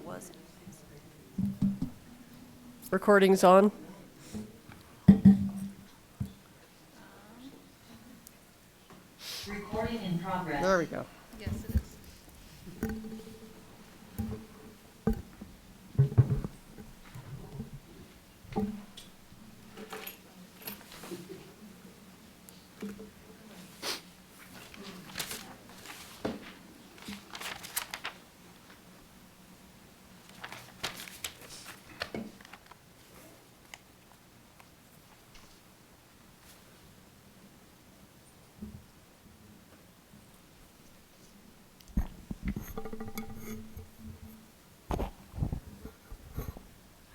was. Recording's on. Recording in progress. There we go. Yes, it is.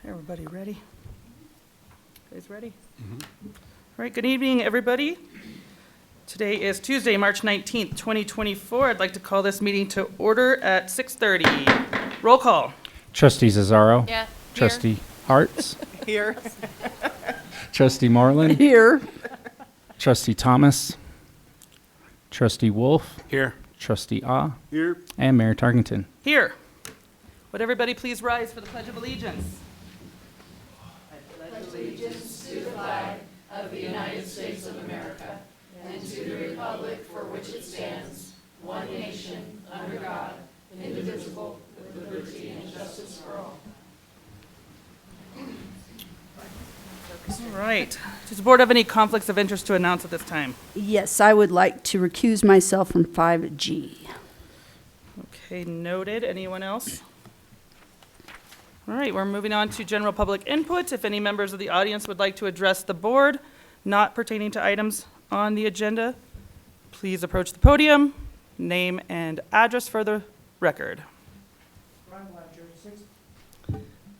Everybody ready? Guys ready? All right, good evening, everybody. Today is Tuesday, March 19th, 2024. I'd like to call this meeting to order at 6:30. Roll call. Trustee Zazzaro. Yeah. Trustee Hartz. Here. Trustee Moreland. Here. Trustee Thomas. Trustee Wolf. Here. Trustee Ah. Here. And Mayor Tarkington. Here. Would everybody please rise for the Pledge of Allegiance? All right. Does the board have any conflicts of interest to announce at this time? Yes, I would like to recuse myself from 5G. Okay, noted. Anyone else? All right, we're moving on to general public input. If any members of the audience would like to address the board not pertaining to items on the agenda, please approach the podium, name and address for the record. Ron Blanchard,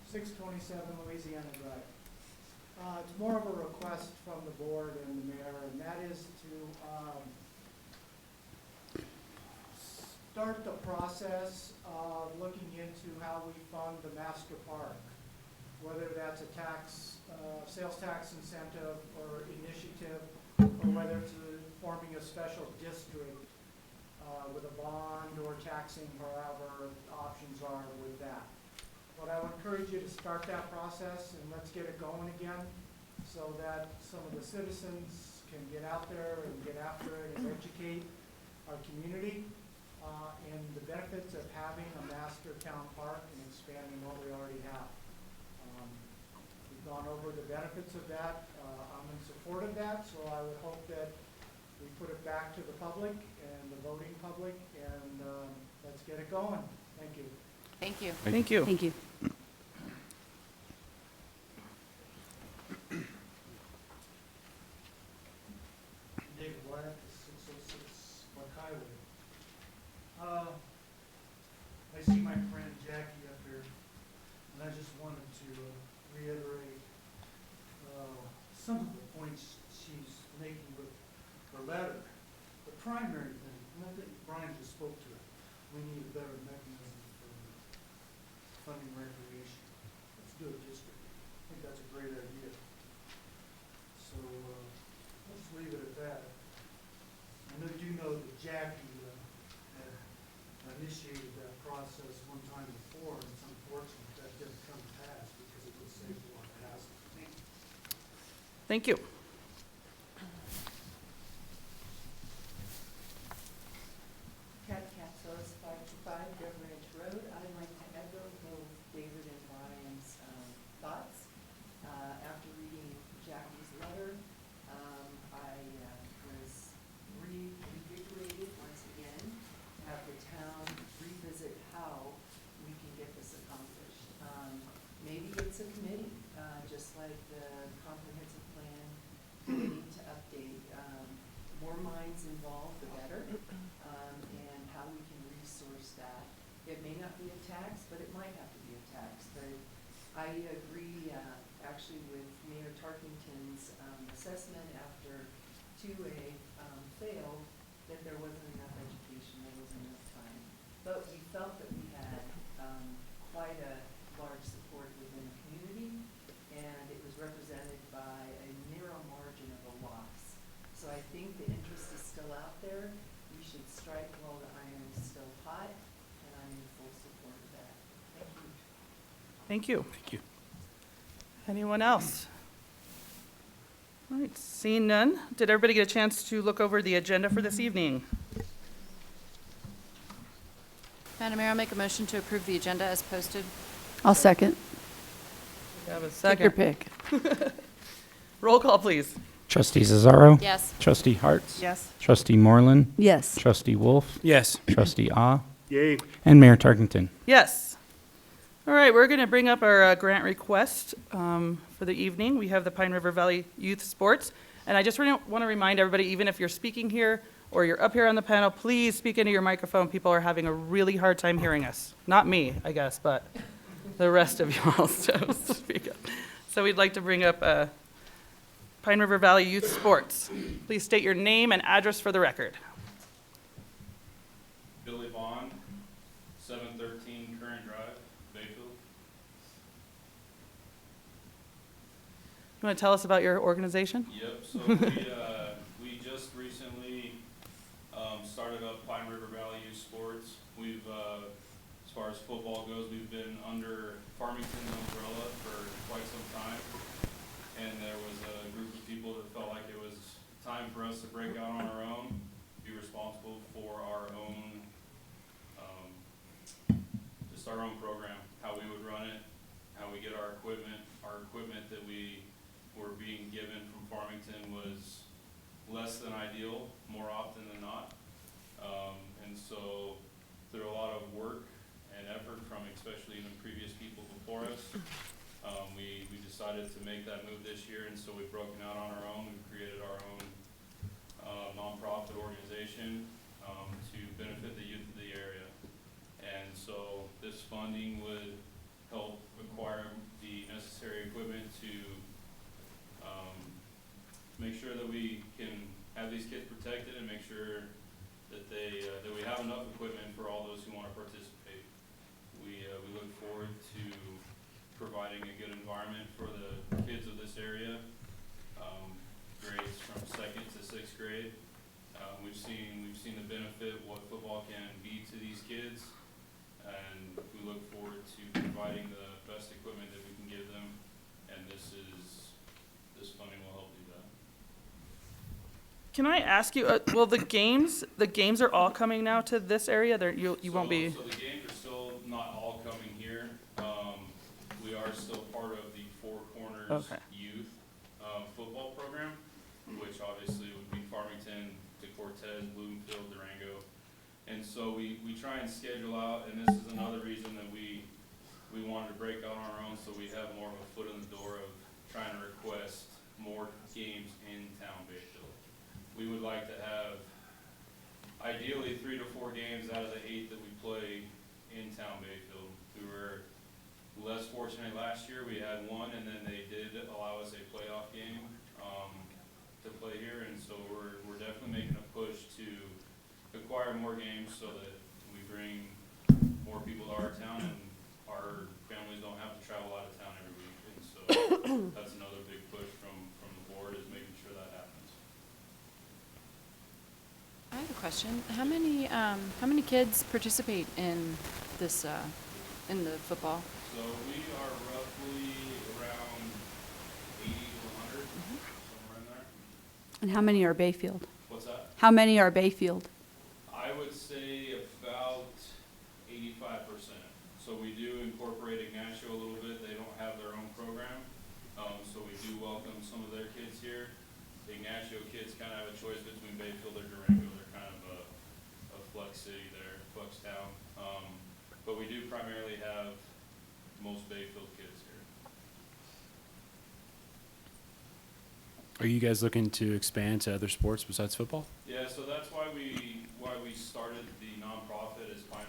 627 Louisiana Drive. It's more of a request from the board and the mayor, and that is to start the process of looking into how we fund the master park, whether that's a tax, sales tax incentive or initiative, or whether it's forming a special district with a bond or taxing, however options are with that. But I would encourage you to start that process and let's get it going again so that some of the citizens can get out there and get after it and educate our community and the benefits of having a master town park and expanding what we already have. We've gone over the benefits of that. I'm in support of that, so I would hope that we put it back to the public and the voting public, and let's get it going. Thank you. Thank you. Thank you. Thank you. David Wyatt, 606 Buck Highway. I see my friend Jackie up here, and I just wanted to reiterate some of the points she's making with her letter. The primary thing, and I think Brian just spoke to it, we need a better mechanism for funding recreation. Let's do a district. I think that's a great idea. So let's leave it at that. I know you know that Jackie had initiated that process one time before, and it's unfortunate that didn't come to pass because it would save a lot of hassle. Thank you. Cat Capsos, 525 Dove Ranch Road. I'd like to echo both David and Brian's thoughts. After reading Jackie's letter, I was reinvigorated once again to have the town revisit how we can get this accomplished. Maybe it's a committee, just like the comprehensive plan committee to update. More minds involved, the better. And how we can resource that. It may not be a tax, but it might have to be a tax. But I agree actually with Mayor Tarkington's assessment after 2A failed that there wasn't enough education, there wasn't enough time. But we felt that we had quite a large support within the community, and it was represented by a narrow margin of a loss. So I think the interest is still out there. We should strike while the iron is still hot, and I'm in full support of that. Thank you. Thank you. Thank you. Anyone else? All right, seeing none, did everybody get a chance to look over the agenda for this evening? Madam Mayor, I'll make a motion to approve the agenda as posted. I'll second. We have a Take your second. pick. Roll call, please. Trustee Cesaro. Yes. Trustee Hartz. Yes. Trustee Moreland. Yes. Trustee Wolf. Yes. Trustee Ah. Yay. And Mayor Tarkington. Yes. All right, we're going to bring up our grant request for the evening. We have the Pine River Valley Youth Sports. And I just really want to remind everybody, even if you're speaking here or you're up here on the panel, please speak into your microphone. People are having a really hard time hearing us. Not me, I guess, but the rest of y'all. So speak up. So we'd like to bring up Pine River Valley Youth Sports. Please state your name and address for the record. Billy Vaughn, 713 Current Drive, Bayfield. You want to tell us about your organization? Yep, so we just recently started up Pine River Valley Youth Sports. We've, as far as football goes, we've been under Farmington's umbrella for quite some time. And there was a group of people that felt like it was time for us to break out on our own, be responsible for our own, just our own program, how we would run it, how we get our equipment. Our equipment that we were being given from Farmington was less than ideal, more often than not. And so through a lot of work and effort from especially even previous people before us, we decided to make that move this year, and so we've broken out on our own. We've created our own nonprofit organization to benefit the youth of the area. And so this funding would help acquire the necessary equipment to make sure that we can have these kids protected and make sure that that we have enough equipment for all those who want to participate. We look forward to providing a good environment for the kids of this area, grades from 2nd to 6th grade. We've seen the benefit what football can be to these kids, and we look forward to providing the best equipment that we can give them, and this funding will help do that. Can I ask you, well, the games are all coming now to this area? You won't be, So the games are still not all coming here. We are still part of the Four Corners Okay. Youth football program, which obviously would be Farmington to Cortez, Bloomfield, Durango. And so we try and schedule out, and this is another reason that we wanted to break out on our own, so we have more of a foot in the door of trying to request more games in town Bayfield. We would like to have ideally 3 to 4 games out of the 8 that we play in town Bayfield. We were less fortunate last year. We had one, and then they did allow us a playoff game to play here, and so we're definitely making a push to acquire more games so that we bring more people to our town and our families don't have to travel out of town every week. And so that's another big push from the board, is making sure that happens. I have a question. How many kids participate in this, in the football? So we are roughly around 80 to 100, somewhere in there. And how many are Bayfield? What's that? How many are Bayfield? I would say about 85%. So we do incorporate Ignacio a little bit. They don't have their own program. So we do welcome some of their kids here. The Ignacio kids kind of have a choice between Bayfield or Durango. They're kind of a flex city there, flex town. But we do primarily have most Bayfield kids here. Are you guys looking to expand to other sports besides football? Yeah, so that's why we started the nonprofit as Pine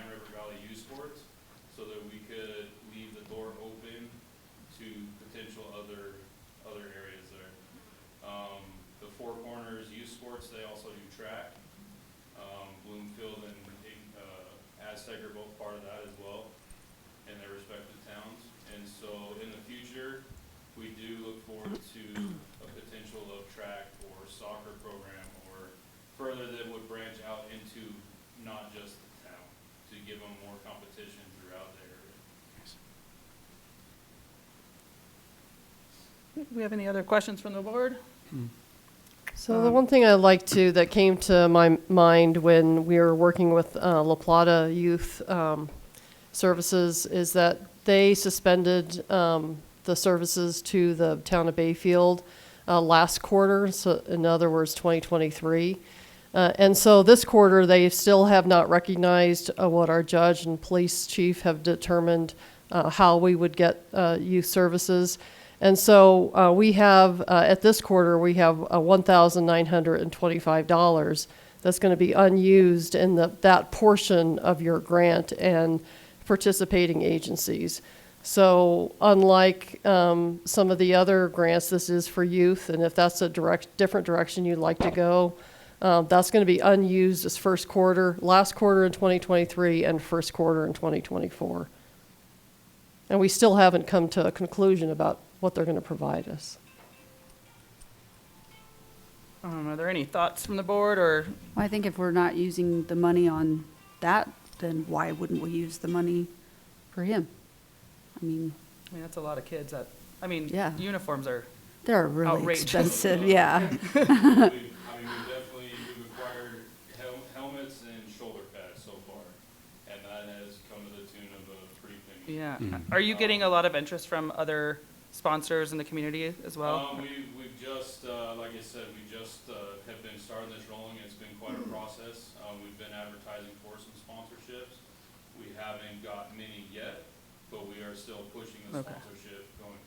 River Valley Youth Sports, so that we could leave the door open to potential other areas there. The Four Corners Youth Sports, they also do track. Bloomfield and Aztec are both part of that as well in their respective towns. And so in the future, we do look forward to a potential of track or soccer program or further that would branch out into not just the town, to give them more competition throughout the area. Do we have any other questions from the board? So the one thing that came to my mind when we were working with La Plata Youth Services is that they suspended the services to the town of Bayfield last quarter, so in other words, 2023. And so this quarter, they still have not recognized what our judge and police chief have determined how we would get youth services. And so we have, at this quarter, we have $1,925 that's going to be unused in that portion of your grant and participating agencies. So unlike some of the other grants, this is for youth, and if that's a different direction you'd like to go, that's going to be unused this first quarter, last quarter in 2023, and first quarter in 2024. And we still haven't come to a conclusion about what they're going to provide us. Are there any thoughts from the board, or? Well, I think if we're not using the money on that, then why wouldn't we use the money for him? I mean, That's a lot of kids that, Yeah. uniforms are, they're really Outrageous. expensive, yeah. We've acquired helmets and shoulder pads so far, and that has come to the tune of a pretty penny. yeah. Are you getting a lot of interest from other sponsors in the community as well? We've just, like I said, we just have been starting this rolling. It's been quite a process. We've been advertising for some sponsorships. We haven't got many yet, but we are still pushing the Okay. sponsorship going.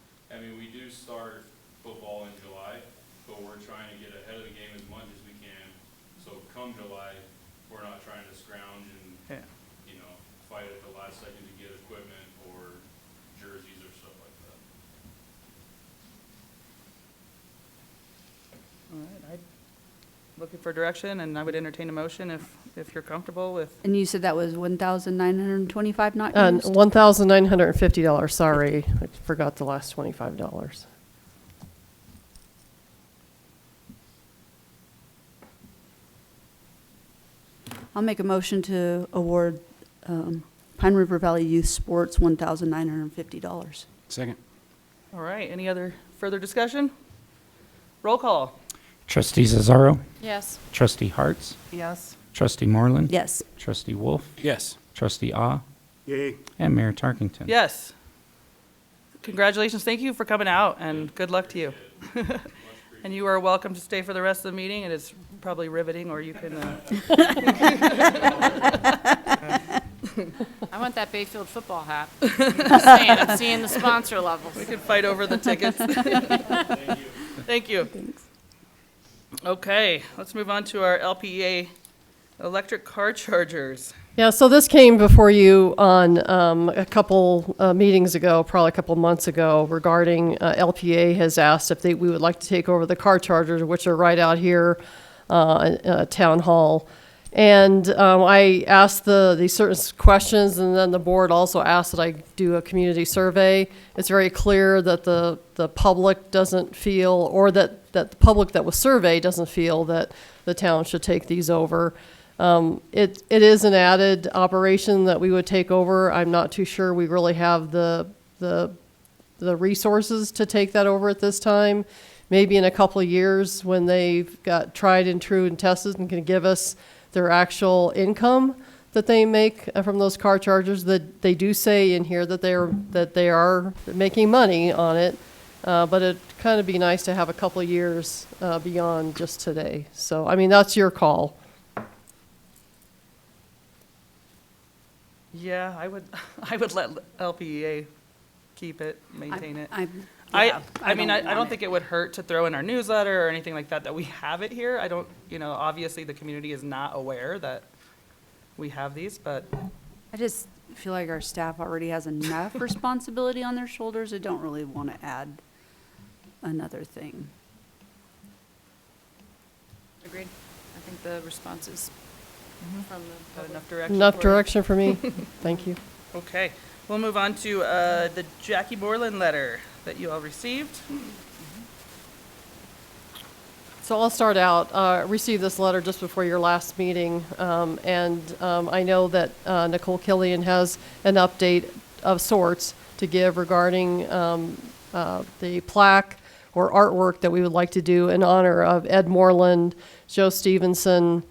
We do start football in July, but we're trying to get ahead of the game as much as we can. So come July, we're not trying to scrounge and, Yeah. fight at the last second to get equipment or jerseys or stuff like that. All right, I'm looking for direction, and I would entertain a motion if you're comfortable with. And you said that was 1,925 not used? $1,950, sorry. I forgot the last $25. I'll make a motion to award Pine River Valley Youth Sports $1,950. Second. All right, any other further discussion? Roll call. Trustee Cesaro, Yes. Trustee Harts, Yes. Trustee Moreland, Yes. Trustee Wolf, Yes. Trustee Ah, Yay. and Mayor Tarkington. Yes. Congratulations, thank you for coming out, and good luck to you. And you are welcome to stay for the rest of the meeting. It is probably riveting, or you can, I want that Bayfield football hat. Just saying, I'm seeing the sponsor levels. we can fight over the tickets. Thank you. Okay, let's move on to our LPEA electric car chargers. Yeah, so this came before you on a couple meetings ago, probably a couple months ago, regarding LPA has asked if we would like to take over the car chargers, which are right out here Town Hall. And I asked these certain questions, and then the board also asked that I do a community survey. It's very clear that the public doesn't feel, or that the public that was surveyed doesn't feel that the town should take these over. It is an added operation that we would take over. I'm not too sure we really have the resources to take that over at this time. Maybe in a couple of years when they've got tried and true and tested and can give us their actual income that they make from those car chargers. That they do say in here that they are making money on it, but it'd kind of be nice to have a couple of years beyond just today. So I mean, that's your call. Yeah, I would let LPEA keep it, maintain it. I don't think it would hurt to throw in our newsletter or anything like that we have it here. I don't, obviously the community is not aware that we have these, but I just feel like our staff already has enough responsibility on their shoulders. I don't really want to add another thing. Agreed. I think the responses from the got public. enough direction. Enough for you? direction for me. Thank you. Okay, we'll move on to the Jackie Borland letter that you all received. So I'll start out. Received this letter just before your last meeting, and I know that Nicole Killian has an update of sorts to give regarding the plaque or artwork that we would like to do in honor of Ed Moreland, Joe Stevenson,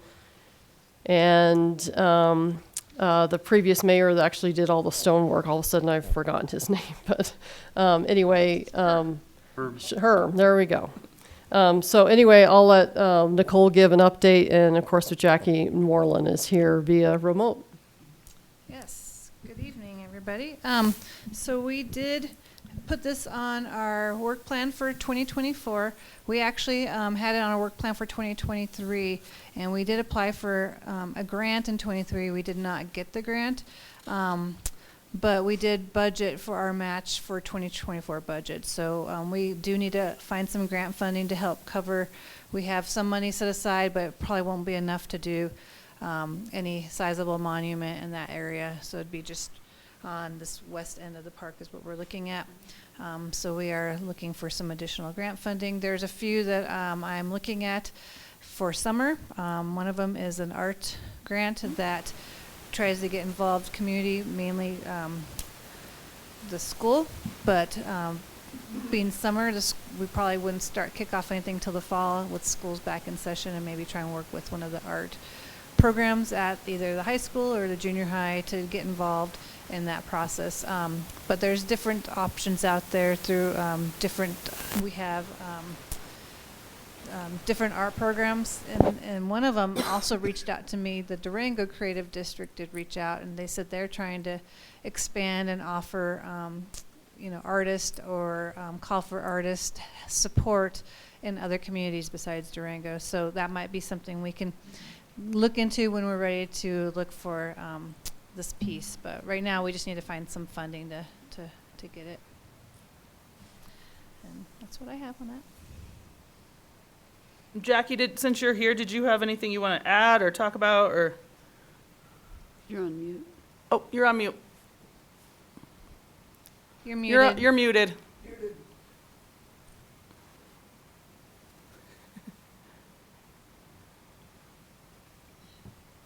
and the previous mayor that actually did all the stonework. All of a sudden, I've forgotten his name. But anyway, Herm, there we go. So anyway, I'll let Nicole give an update, and of course, Jackie Moreland is here via remote. Yes, good evening, everybody. So we did put this on our work plan for 2024. We actually had it on our work plan for 2023, and we did apply for a grant in 23. We did not get the grant, but we did budget for our match for 2024 budget. So we do need to find some grant funding to help cover. We have some money set aside, but it probably won't be enough to do any sizable monument in that area. So it'd be just on this west end of the park is what we're looking at. So we are looking for some additional grant funding. There's a few that I'm looking at for summer. One of them is an art grant that tries to get involved community, mainly the school, but being summer, we probably wouldn't kick off anything till the fall with schools back in session, and maybe try and work with one of the art programs at either the high school or the junior high to get involved in that process. But there's different options out there through we have different art programs, and one of them also reached out to me. The Durango Creative District did reach out, and they said they're trying to expand and offer artist or call for artist support in other communities besides Durango. So that might be something we can look into when we're ready to look for this piece. But right now we just need to find some funding to get it. And that's what I have on that. Jackie, since you're here, did you have anything you want to add or talk about, or? You're on mute. Oh, you're on mute. You're muted. You're muted.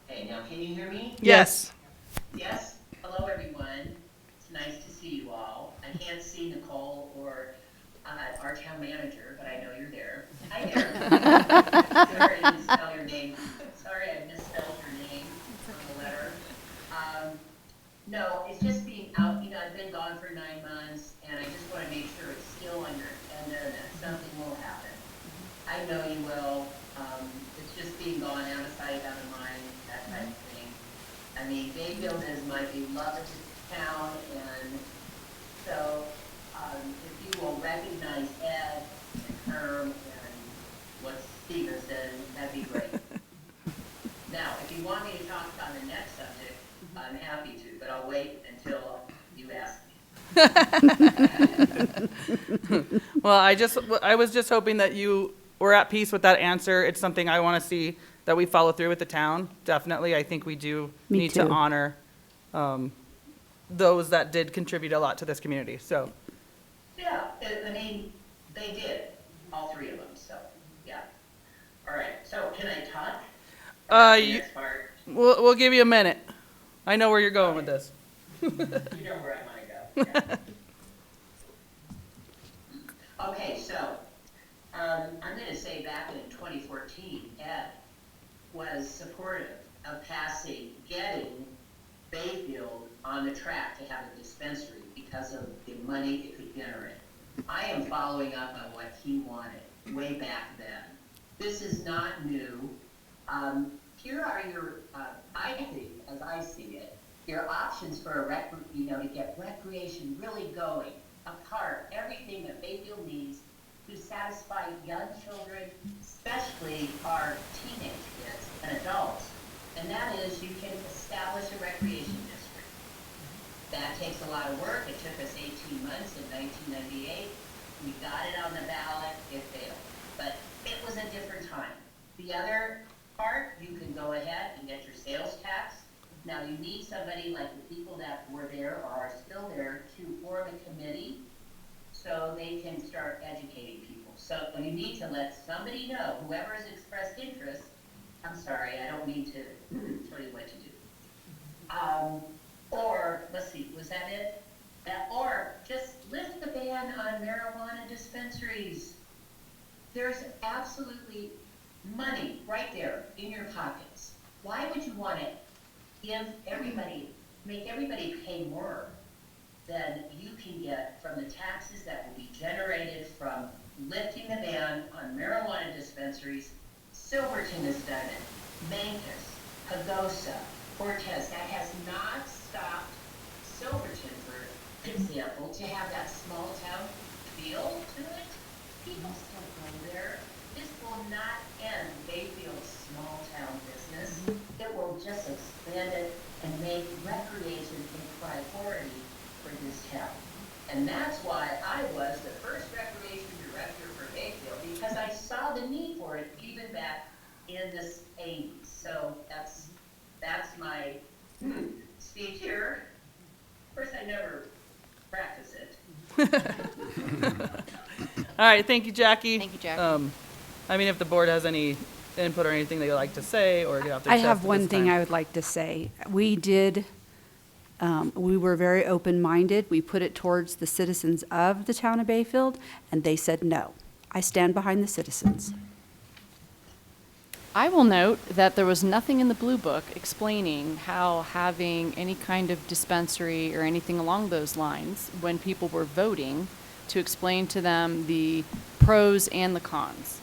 Okay, now can you hear me? Yes. Yes? Hello, everyone. It's nice to see you all. I can't see Nicole or our town manager, but I know you're there. Hi there. Sorry I didn't spell your name. Sorry I misspelled your name on the letter. No, it's just being out. I've been gone for 9 months, and I just want to make sure it's still on your agenda and that something will happen. I know you will. It's just being gone, out of sight, out of mind, that type of thing. I mean, Bayfield is my beloved town, and so if you will recognize Ed and Herm and what Steven said, that'd be great. Now, if you want me to talk on the next subject, I'm happy to, but I'll wait until you ask me. Well, I was just hoping that you were at peace with that answer. It's something I want to see that we follow through with the town. Definitely, I think we do need to honor those that did contribute a lot to this community. So. Yeah, I mean, they did, all 3 of them. So, yeah. All right. So, can I talk? The next part? We'll give you a minute. I know where you're going with this. You know where I want to go. Yeah. Okay, so I'm going to say back in 2014, Ed was supportive of getting Bayfield on the track to have a dispensary because of the money it could generate. I am following up on what he wanted way back then. This is not new. Here are your, I think, as I see it, your options for to get recreation really going, a park, everything that Bayfield needs to satisfy young children, especially our teenage kids and adults. And that is, you can establish a recreation district. That takes a lot of work. It took us 18 months in 1998. We got it on the ballot. It failed. But it was a different time. The other part, you can go ahead and get your sales tax. Now, you need somebody like the people that were there or are still there to form a committee so they can start educating people. So you need to let somebody know, whoever has expressed interest. I'm sorry, I don't mean to tell you what to do. Or, let's see, was that it? Or just lift the ban on marijuana dispensaries. there's absolutely money right there in your pockets. Why would you want to give everybody, make everybody pay more than you can get from the taxes that will be generated from lifting the ban on marijuana dispensaries? Silverton has done it, Mancus, Pagosa, Cortez. That has not stopped Silverton, for example, to have that small town feel to it. People still go there. This will not end Bayfield's small town business. It will just expand it and make recreation a priority for this town. And that's why I was the first recreation director for Bayfield, because I saw the need for it even back in the 80s. So that's my speech here. Of course, I never practice it. All right, thank you, Jackie. Thank you, Jackie. I mean, if the board has any input or anything they'd like to say or get off their I chest have at one this thing time. I would like to say. We were very open-minded. We put it towards the citizens of the town of Bayfield, and they said no. I stand behind the citizens. I will note that there was nothing in the Blue Book explaining how having any kind of dispensary or anything along those lines, when people were voting, to explain to them the pros and the cons.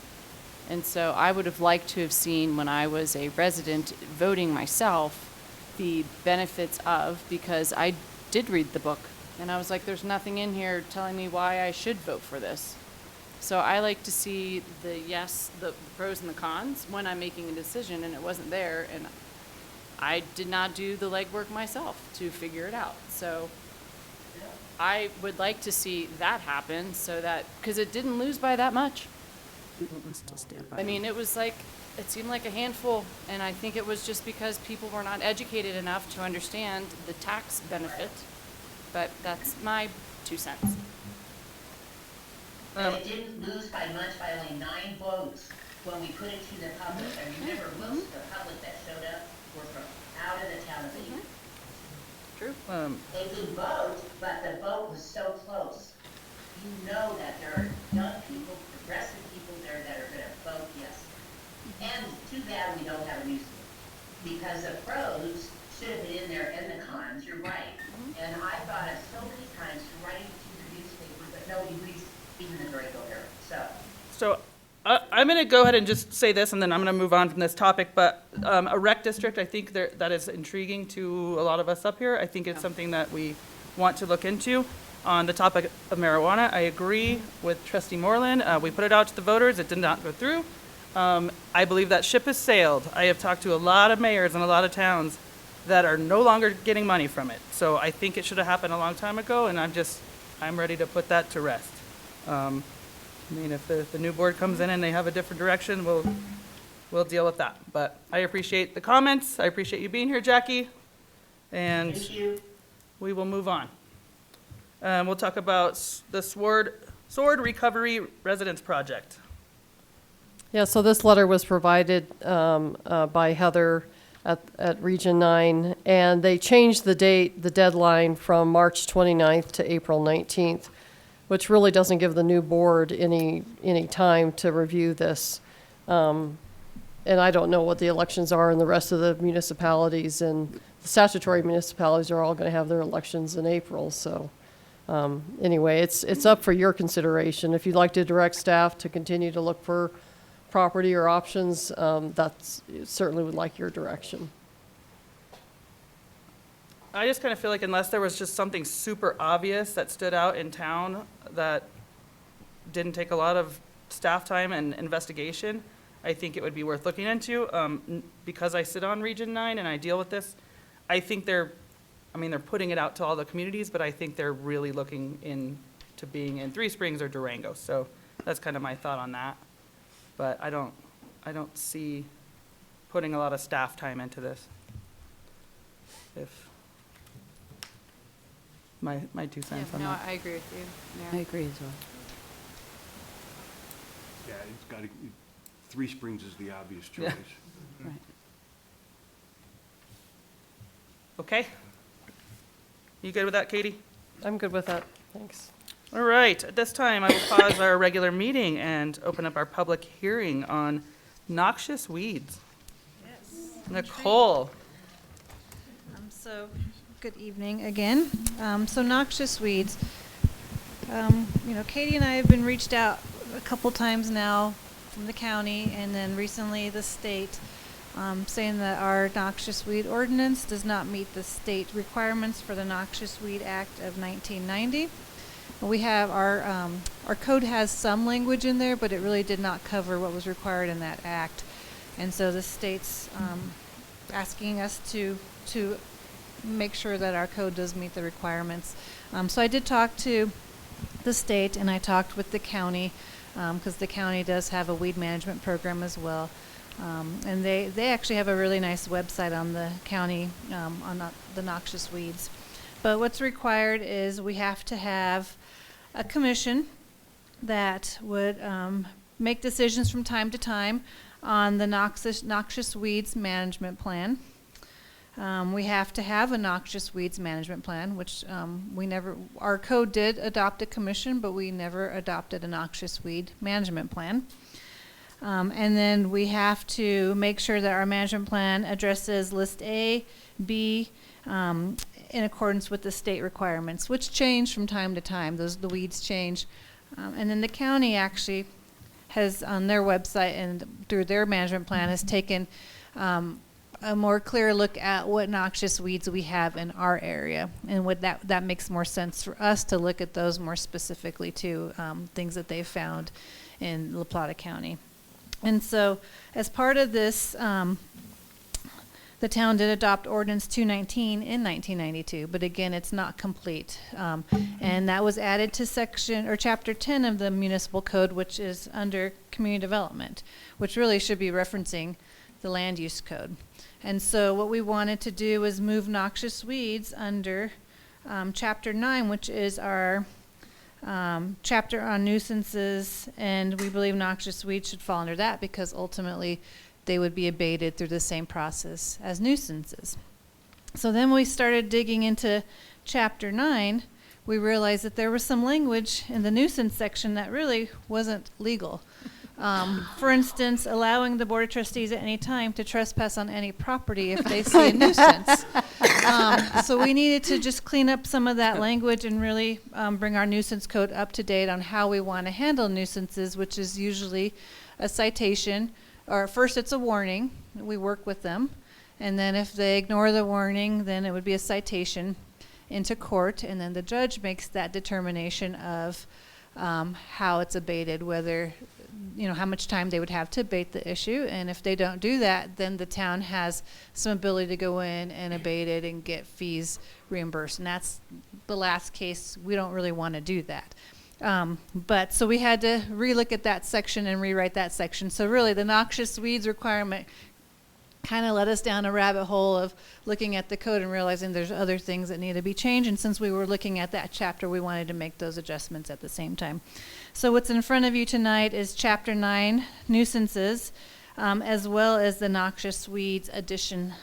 And so I would have liked to have seen, when I was a resident voting myself, the benefits of, because I did read the book, and I was like, there's nothing in here telling me why I should vote for this. So I like to see the pros and the cons when I'm making a decision, and it wasn't there, and I did not do the legwork myself to figure it out. So I would like to see that happen, so that, because it didn't lose by that much. Still stand by I mean, it seemed like a handful, and I think it was just because people were not educated enough to understand the tax benefit. But that's my 2 cents. And it didn't lose by much, by only 9 votes when we put it to the public. And remember, most of the public that showed up were from out of the town of Bayfield. True. They didn't vote, but the vote was so close. You know that there are young people, progressive people there that are going to vote yes. And too bad we don't have a newspaper, because the pros should have been in there and the cons. You're right. And I thought of so many times writing to the newspaper, but nobody reads even the Durango area. So I'm going to go ahead and just say this, and then I'm going to move on from this topic. But a rec district, I think that is intriguing to a lot of us up here. I think it's something that we want to look into. On the topic of marijuana, I agree with Trustee Moreland. We put it out to the voters. It did not go through. I believe that ship has sailed. I have talked to a lot of mayors in a lot of towns that are no longer getting money from it. So I think it should have happened a long time ago, and I'm ready to put that to rest. I mean, if the new board comes in and they have a different direction, we'll deal with that. But I appreciate the comments. I appreciate you being here, Jackie. And thank you. we will move on. We'll talk about the Sword Recovery Residence Project. Yeah, so this letter was provided by Heather at Region 9, and they changed the deadline from March 29th to April 19th, which really doesn't give the new board any time to review this. And I don't know what the elections are in the rest of the municipalities, and the statutory municipalities are all going to have their elections in April, so. Anyway, it's up for your consideration. If you'd like to direct staff to continue to look for property or options, that's certainly would like your direction. I just kind of feel like unless there was just something super obvious that stood out in town that didn't take a lot of staff time and investigation, I think it would be worth looking into. Because I sit on Region 9 and I deal with this, I think they're putting it out to all the communities, but I think they're really looking into being in Three Springs or Durango. So that's kind of my thought on that. But I don't see putting a lot of staff time into this. If my 2 cents on No, that. I agree with you. I Yeah. agree as well. Yeah, it's got to, Three Springs is the obvious choice. Right. Okay? You good with that, Katie? I'm good with that, thanks. All right, at this time, I will pause our regular meeting and open up our public hearing on noxious weeds. Yes. Nicole. So, good evening again. So noxious weeds. Katie and I have been reached out a couple times now from the county and then recently the state, saying that our noxious weed ordinance does not meet the state requirements for the Noxious Weed Act of 1990. We have our code has some language in there, but it really did not cover what was required in that act. And so the state's asking us to make sure that our code does meet the requirements. So I did talk to the state and I talked with the county, because the county does have a weed management program as well. And they actually have a really nice website on the county, on the noxious weeds. But what's required is we have to have a commission that would make decisions from time to time on the noxious weeds management plan. We have to have a noxious weeds management plan, which our code did adopt a commission, but we never adopted a noxious weed management plan. And then we have to make sure that our management plan addresses list A, B, in accordance with the state requirements, which change from time to time. The weeds change. And then the county actually has on their website and through their management plan has taken a more clear look at what noxious weeds we have in our area, and what that makes more sense for us to look at those more specifically to things that they've found in La Plata County. And so as part of this, the town did adopt Ordinance 219 in 1992, but again, it's not complete. And that was added to Chapter 10 of the Municipal Code, which is under Community Development, which really should be referencing the Land Use Code. And so what we wanted to do was move noxious weeds under Chapter 9, which is our chapter on nuisances, and we believe noxious weeds should fall under that because ultimately they would be abated through the same process as nuisances. So then we started digging into Chapter 9. We realized that there was some language in the nuisance section that really wasn't legal. For instance, allowing the Board of Trustees at any time to trespass on any property if they see a nuisance. So we needed to just clean up some of that language and really bring our nuisance code up to date on how we want to handle nuisances, which is usually a citation, or first it's a warning. We work with them. And then if they ignore the warning, then it would be a citation into court. And then the judge makes that determination of how it's abated, whether, how much time they would have to abate the issue. And if they don't do that, then the town has some ability to go in and abate it and get fees reimbursed. And that's the last case. We don't really want to do that. But so we had to relook at that section and rewrite that section. So really the noxious weeds requirement kind of led us down a rabbit hole of looking at the code and realizing there's other things that need to be changed. And since we were looking at that chapter, we wanted to make those adjustments at the same time. So what's in front of you tonight is Chapter 9, nuisances, as well as the noxious weeds addition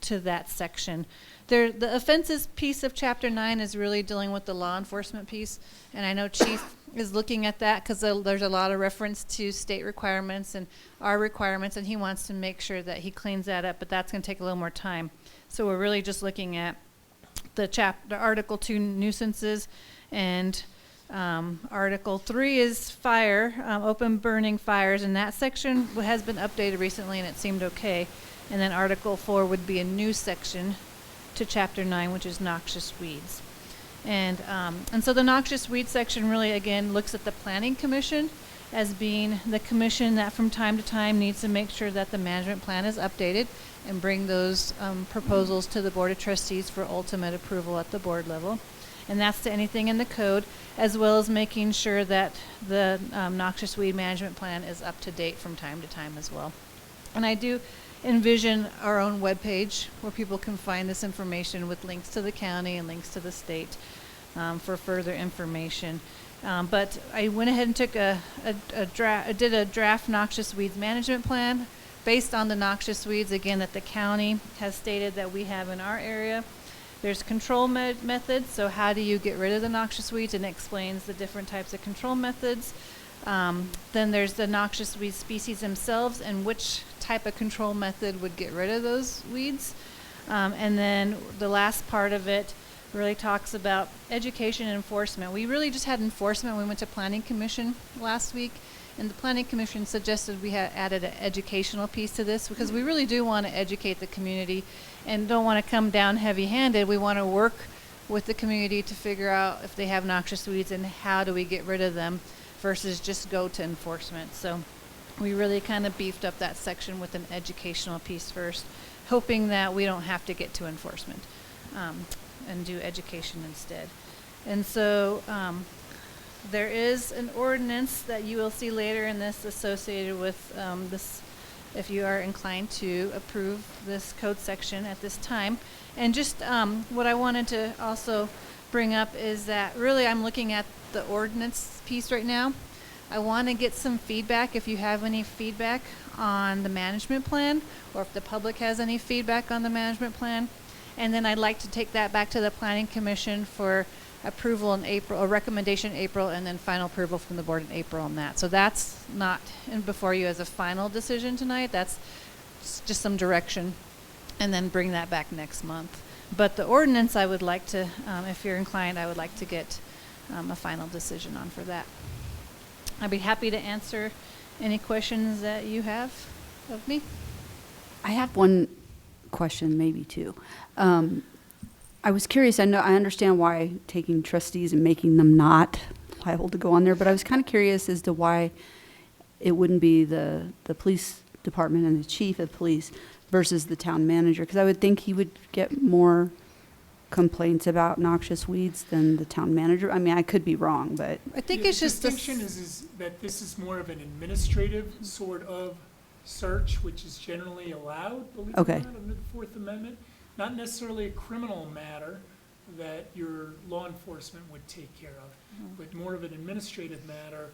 to that section. The offenses piece of Chapter 9 is really dealing with the law enforcement piece. And I know Chief is looking at that because there's a lot of reference to state requirements and our requirements, and he wants to make sure that he cleans that up, but that's going to take a little more time. So we're really just looking at the Article 2 nuisances, and Article 3 is fire, open burning fires, and that section has been updated recently and it seemed okay. And then Article 4 would be a new section to Chapter 9, which is noxious weeds. And so the noxious weed section really, again, looks at the Planning Commission as being the commission that from time to time needs to make sure that the management plan is updated and bring those proposals to the Board of Trustees for ultimate approval at the board level. And that's to anything in the code, as well as making sure that the noxious weed management plan is up to date from time to time as well. And I do envision our own webpage where people can find this information with links to the county and links to the state for further information. But I went ahead and took did a draft noxious weeds management plan based on the noxious weeds, again, that the county has stated that we have in our area. There's control methods, so how do you get rid of the noxious weeds, and it explains the different types of control methods. Then there's the noxious weed species themselves and which type of control method would get rid of those weeds. And then the last part of it really talks about education and enforcement. We really just had enforcement. We went to Planning Commission last week, and the Planning Commission suggested we had added an educational piece to this because we really do want to educate the community and don't want to come down heavy-handed. We want to work with the community to figure out if they have noxious weeds and how do we get rid of them versus just go to enforcement. So we really kind of beefed up that section with an educational piece first, hoping that we don't have to get to enforcement and do education instead. And so there is an ordinance that you will see later in this associated with this, if you are inclined to approve this code section at this time. And just what I wanted to also bring up is that really I'm looking at the ordinance piece right now. I want to get some feedback, if you have any feedback on the management plan, or if the public has any feedback on the management plan. And then I'd like to take that back to the Planning Commission for approval in April, a recommendation in April, and then final approval from the board in April on that. So that's not in before you as a final decision tonight. That's just some direction, and then bring that back next month. But the ordinance, I would like to, if you're inclined, I would like to get a final decision on for that. I'd be happy to answer any questions that you have of me. I have one question, maybe two. I was curious, I understand why taking trustees and making them not liable to go on there, but I was kind of curious as to why it wouldn't be the police department and the chief of police versus the town manager, because I would think he would get more complaints about noxious weeds than the town manager. I mean, I could be wrong, but I think The it's just the distinction is that this is more of an administrative sort of search, which is generally allowed, believe it or Okay. not, under the Fourth Amendment. Not necessarily a criminal matter that your law enforcement would take care of, but more of an administrative matter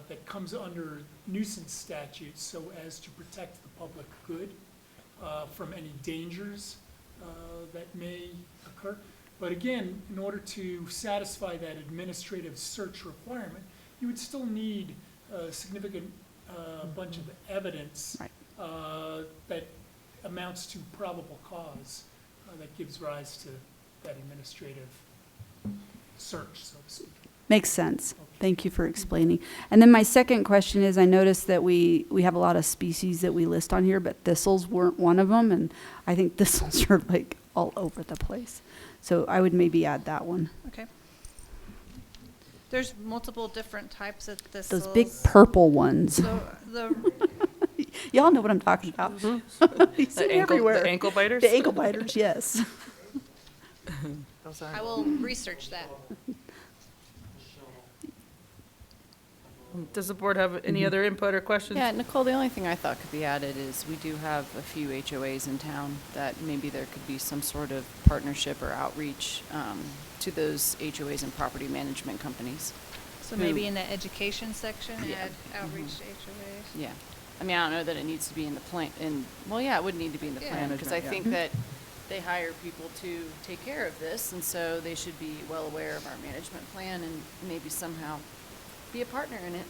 that comes under nuisance statutes so as to protect the public good from any dangers that may occur. But again, in order to satisfy that administrative search requirement, you would still need a significant bunch of evidence Right. that amounts to probable cause that gives rise to that administrative search, so to speak. makes sense. Thank you for explaining. And then my second question is, I noticed that we have a lot of species that we list on here, but thistles weren't one of them, and I think thistles are like all over the place. So I would maybe add that one. okay. There's multiple different types of thistles. Those big purple ones. So the Y'all know what I'm talking about. You see them everywhere. The ankle biters? The ankle biters, yes. I will research that. Does the board have any other input or questions? Yeah, Nicole, the only thing I thought could be added is we do have a few HOAs in town that maybe there could be some sort of partnership or outreach to those HOAs and property management companies. So maybe in the education section, add outreach to HOAs. Yeah. I mean, I don't know that it needs to be in the plan, well, yeah, it would need to be in the Yeah. plan, because I Management, think that they hire people to take care of this, and so they should be well aware of our management plan and maybe somehow be a partner in it.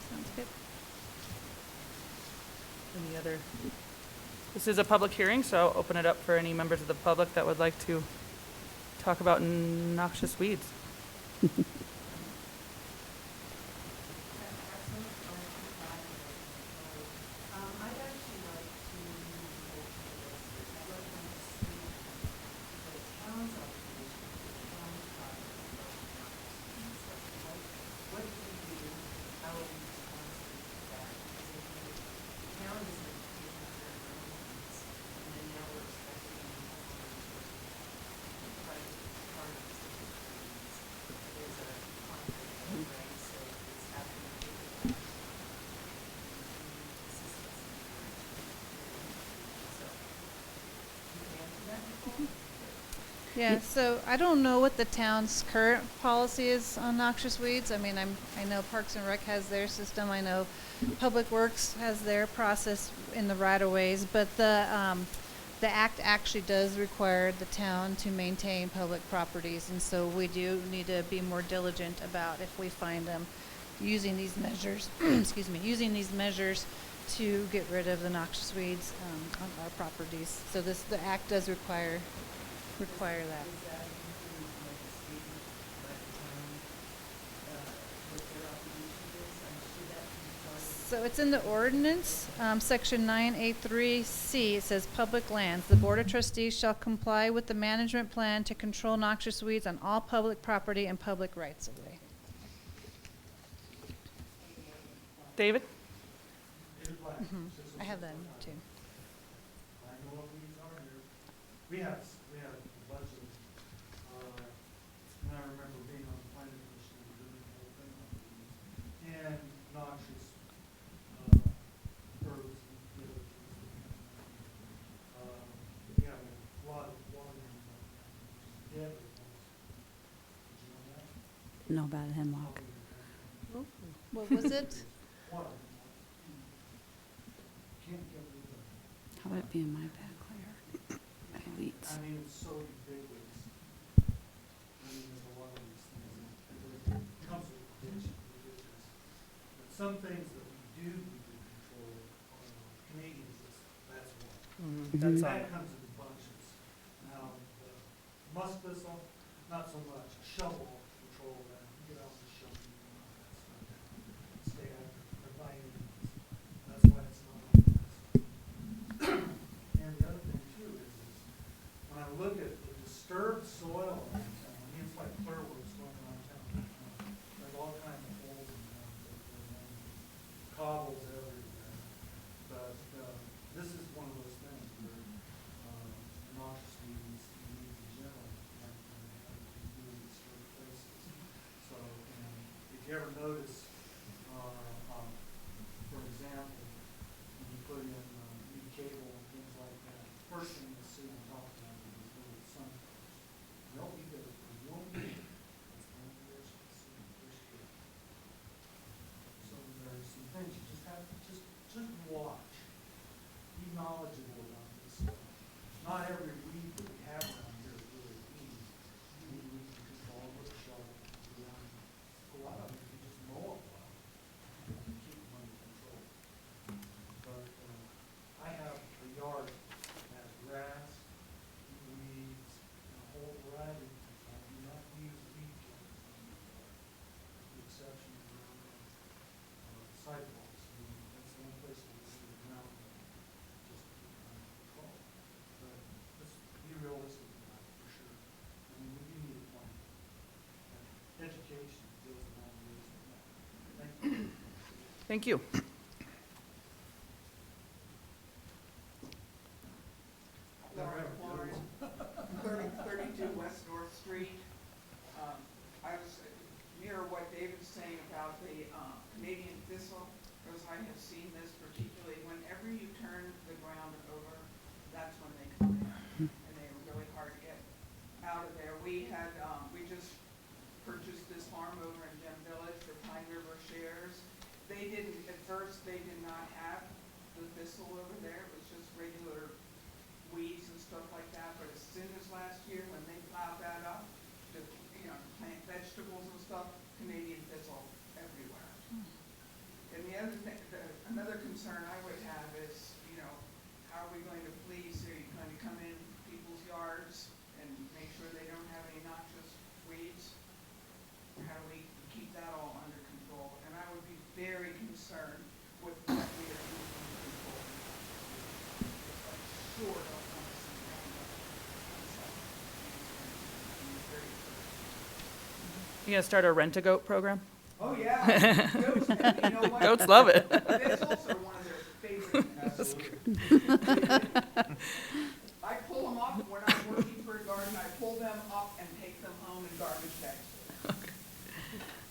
Sounds good. Any other? This is a public hearing, so I'll open it up for any members of the public that would like to talk about noxious weeds. I'd actually like to vote for this. I'd like to see the town's obligation, the town's project about noxious weeds. Like, what do we do? How are we responsible for that? Because if the town isn't taking care of their own weeds, and then now we're expecting the private parties to take care of weeds, there's a conflict, right? So it's happening with the Yeah, so I don't know what the town's current policy is on noxious weeds. I mean, I know Parks and Rec has their system. I know Public Works has their process in the right of ways, but the act actually does require the town to maintain public properties, and so we do need to be more diligent about if we find them using these measures, excuse me, using these measures to get rid of the noxious weeds on our properties. So the act does require that. Is that included like a statement by the town, what their obligation is? Should that be part of So it's in the ordinance, section 983C. It says, public lands. The Board of Trustees shall comply with the management plan to control noxious weeds on all public property and public rights of way. David? I have that too. I know what weeds are here. We have a bunch of, and I remember being on the planning commission and doing the whole thing on weeds. And noxious, herbs and the other things. We have a lot of water mains out there, dead ones. Did you know that? Know about hemlock. What was it? Water. Can't get rid of it. How would it be in my backyard? Weeds. I mean, it's so ubiquitous. I mean, there's a lot of these things that it comes with potential ridiculous. But some things that we do need to control, Canadians, that's one. That's That on. comes in bunches. Now, the musk thistle, not so much. Shovel control that. Get out the shovel and all that stuff. Stay out of by any means. That's why it's not on the list. And the other thing too is when I look at the disturbed soil around town, I mean, it's like fireworks going around town. There's all kinds of holes in town, cobbles everywhere. But, this is one of those things where, noxious weeds in general, like, have really disturbed places. So, and if you ever notice, for example, when you put in, new cable and things like that, first thing you see on top of that is little sunflowers. No, you get it, one year, it's one year, see, first year. So there's some things you just have to, just watch. Be knowledgeable about this stuff. Not every weed that we have around here is really weed. You need weed control with a shovel, go out, and you just mow it well. Keep them under control. But, I have a yard that has grass, weeds, and a whole variety of things. I do not use weed killers on my yard. The exception is around, sidewalks. I mean, that's the only place where we see the ground, just to keep it under control. But let's be realistic about it, for sure. I mean, we do need a plan. And education goes a long ways with that. Thank you. Thank you. Laura Flores, 32 West North Street. I was near what David's saying about the Canadian thistle, because I have seen this particularly, whenever you turn the ground over, that's when they come in, and they are really hard to get out of there. We just purchased this farm over in Gem Village for Pine River Shares. At first, they did not have the thistle over there, it was just regular weeds and stuff like that, but as soon as last year, when they plowed that up, to, plant vegetables and stuff, Canadian thistle everywhere. And the other thing, another concern I would have is, how are we going to police, are you going to come in people's yards and make sure they don't have any noxious weeds? How do we keep that all under control? And I would be very concerned with what we are using to control. Sure don't want to see Roundup. You gonna start a rent-a-goat program? Oh, yeah. Goats, you know what? Goats love it. Thistles are one of their favorite. I pull them off when I'm working for a garden. I pull them up and take them home in garbage bags.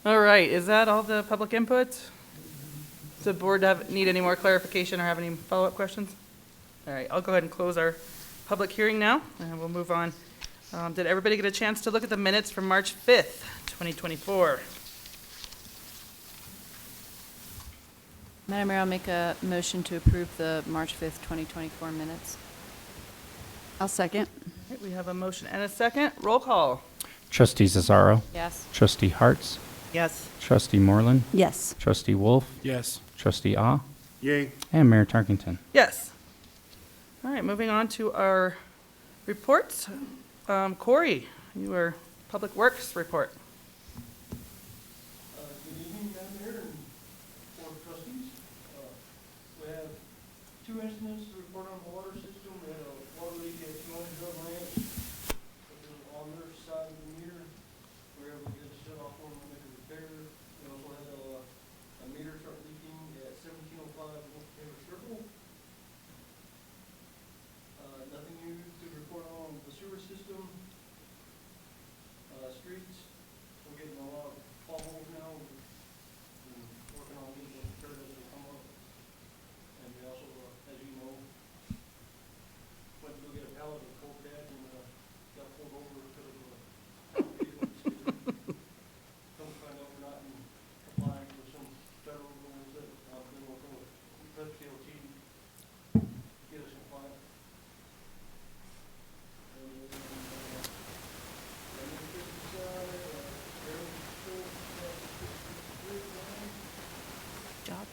All right, is that all the public input? Does the board need any more clarification or have any follow-up questions? All right, I'll go ahead and close our public hearing now, and we'll move on. Did everybody get a chance to look at the minutes from March 5th, 2024? Madam Mayor, I'll make a motion to approve the March 5th, 2024 minutes. I'll second. Okay, we have a motion and a second. Roll call. Trustee Cesaro. Yes. Trustee Hartz. Yes. Trustee Moreland. Yes. Trustee Wolf. Yes. Trustee Ah. Yay. And Mayor Tarkington. Yes. All right, moving on to our reports. Corey, your Public Works report. Good evening, Madam Mayor and Board of Trustees. We have 2 incidents to report on the water system. We had a water leak at 200 Hill Ranch, which was on their side of the meter. We were able to get a shut off on and make a repair. We also had a meter start leaking at 1705 Wolf Taylor Circle. Nothing new to report on the sewer system. Streets, we're getting a lot of potholes now. We're working on getting those repaired as they come up. And we also, as you know, went to go get a pallet of cold cat and got pulled over because of a vehicle skid. Come to find out we're not complying with some federal rules that I've been working with PLT to get us compliant. Job.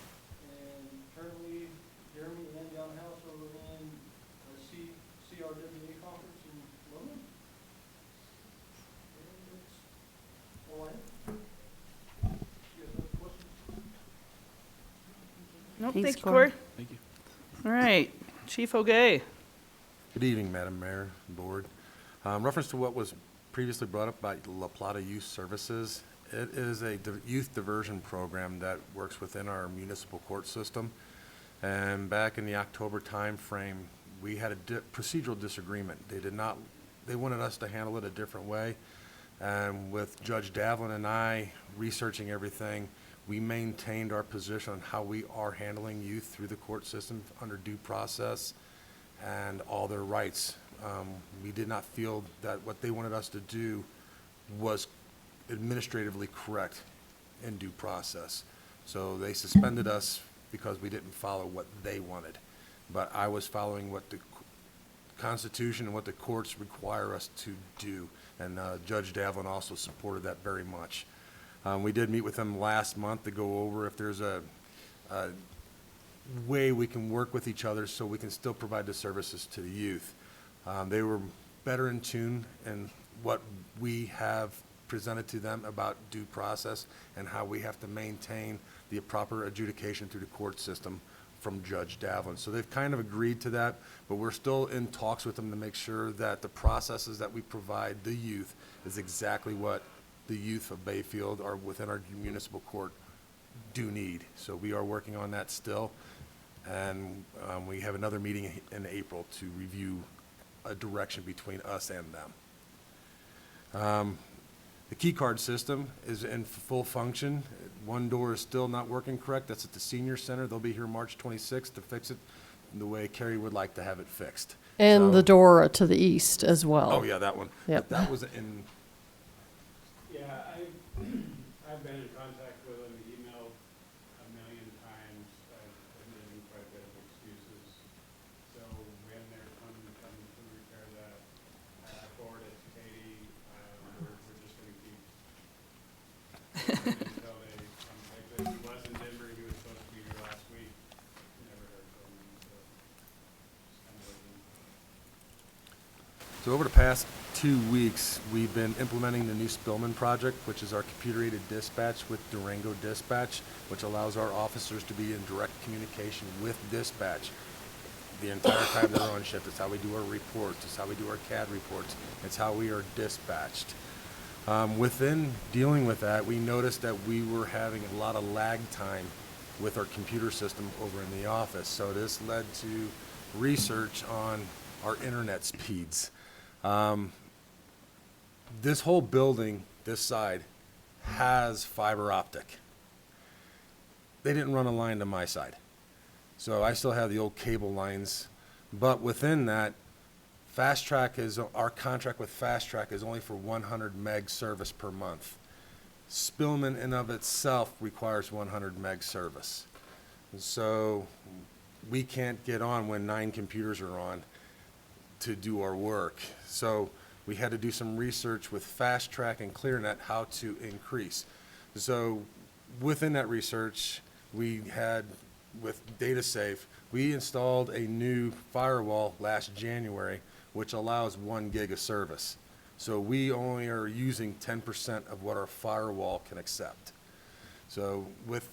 And currently, Jeremy and Young House are in a CRWA conference in London. And that's all I have. You guys have questions? Nope, Thanks, thank you, Corey. Corey. Thank you. All right, Chief O'Gay. Good evening, Madam Mayor and Board. Reference to what was previously brought up by La Plata Youth Services, it is a youth diversion program that works within our municipal court system. And back in the October timeframe, we had a procedural disagreement. They wanted us to handle it a different way. And with Judge Davlin and I researching everything, we maintained our position on how we are handling youth through the court system under due process and all their rights. We did not feel that what they wanted us to do was administratively correct in due process. So they suspended us because we didn't follow what they wanted. But I was following what the Constitution and what the courts require us to do. And Judge Davlin also supported that very much. We did meet with them last month to go over if there's a way we can work with each other so we can still provide the services to the youth. They were better in tune in what we have presented to them about due process and how we have to maintain the proper adjudication through the court system from Judge Davlin. So they've kind of agreed to that, but we're still in talks with them to make sure that the processes that we provide the youth is exactly what the youth of Bayfield or within our municipal court do need. So we are working on that still, and we have another meeting in April to review a direction between us and them. The key card system is in full function. One door is still not working correct. That's at the senior center. They'll be here March 26th to fix it the way Carrie would like to have it fixed. And So- the door to the east as well. Oh, yeah, that one. Yep. That was in, Yeah, I've been in contact with him, emailed a million times. I've given him quite a bit of excuses. So when they're coming to repair that, I forwarded it to Katie. We're just gonna keep until they come fix it. He was in Denver, he was supposed to be here last week. Never heard from him, so just kind of waiting. so over the past 2 weeks, we've been implementing the new Spillman project, which is our computer-aided dispatch with Durango Dispatch, which allows our officers to be in direct communication with dispatch the entire time they're on shift. It's how we do our reports. It's how we do our CAD reports. It's how we are dispatched. Within dealing with that, we noticed that we were having a lot of lag time with our computer system over in the office. So this led to research on our internet speeds. This whole building, this side, has fiber optic. They didn't run a line to my side. So I still have the old cable lines, but within that, Fast Track is, our contract with Fast Track is only for 100 meg service per month. Spillman in of itself requires 100 meg service. So we can't get on when 9 computers are on. to do our work. So we had to do some research with Fast Track and ClearNet how to increase. So within that research, we had, with DataSafe, we installed a new firewall last January, which allows 1 gig of service. So we only are using 10% of what our firewall can accept. So with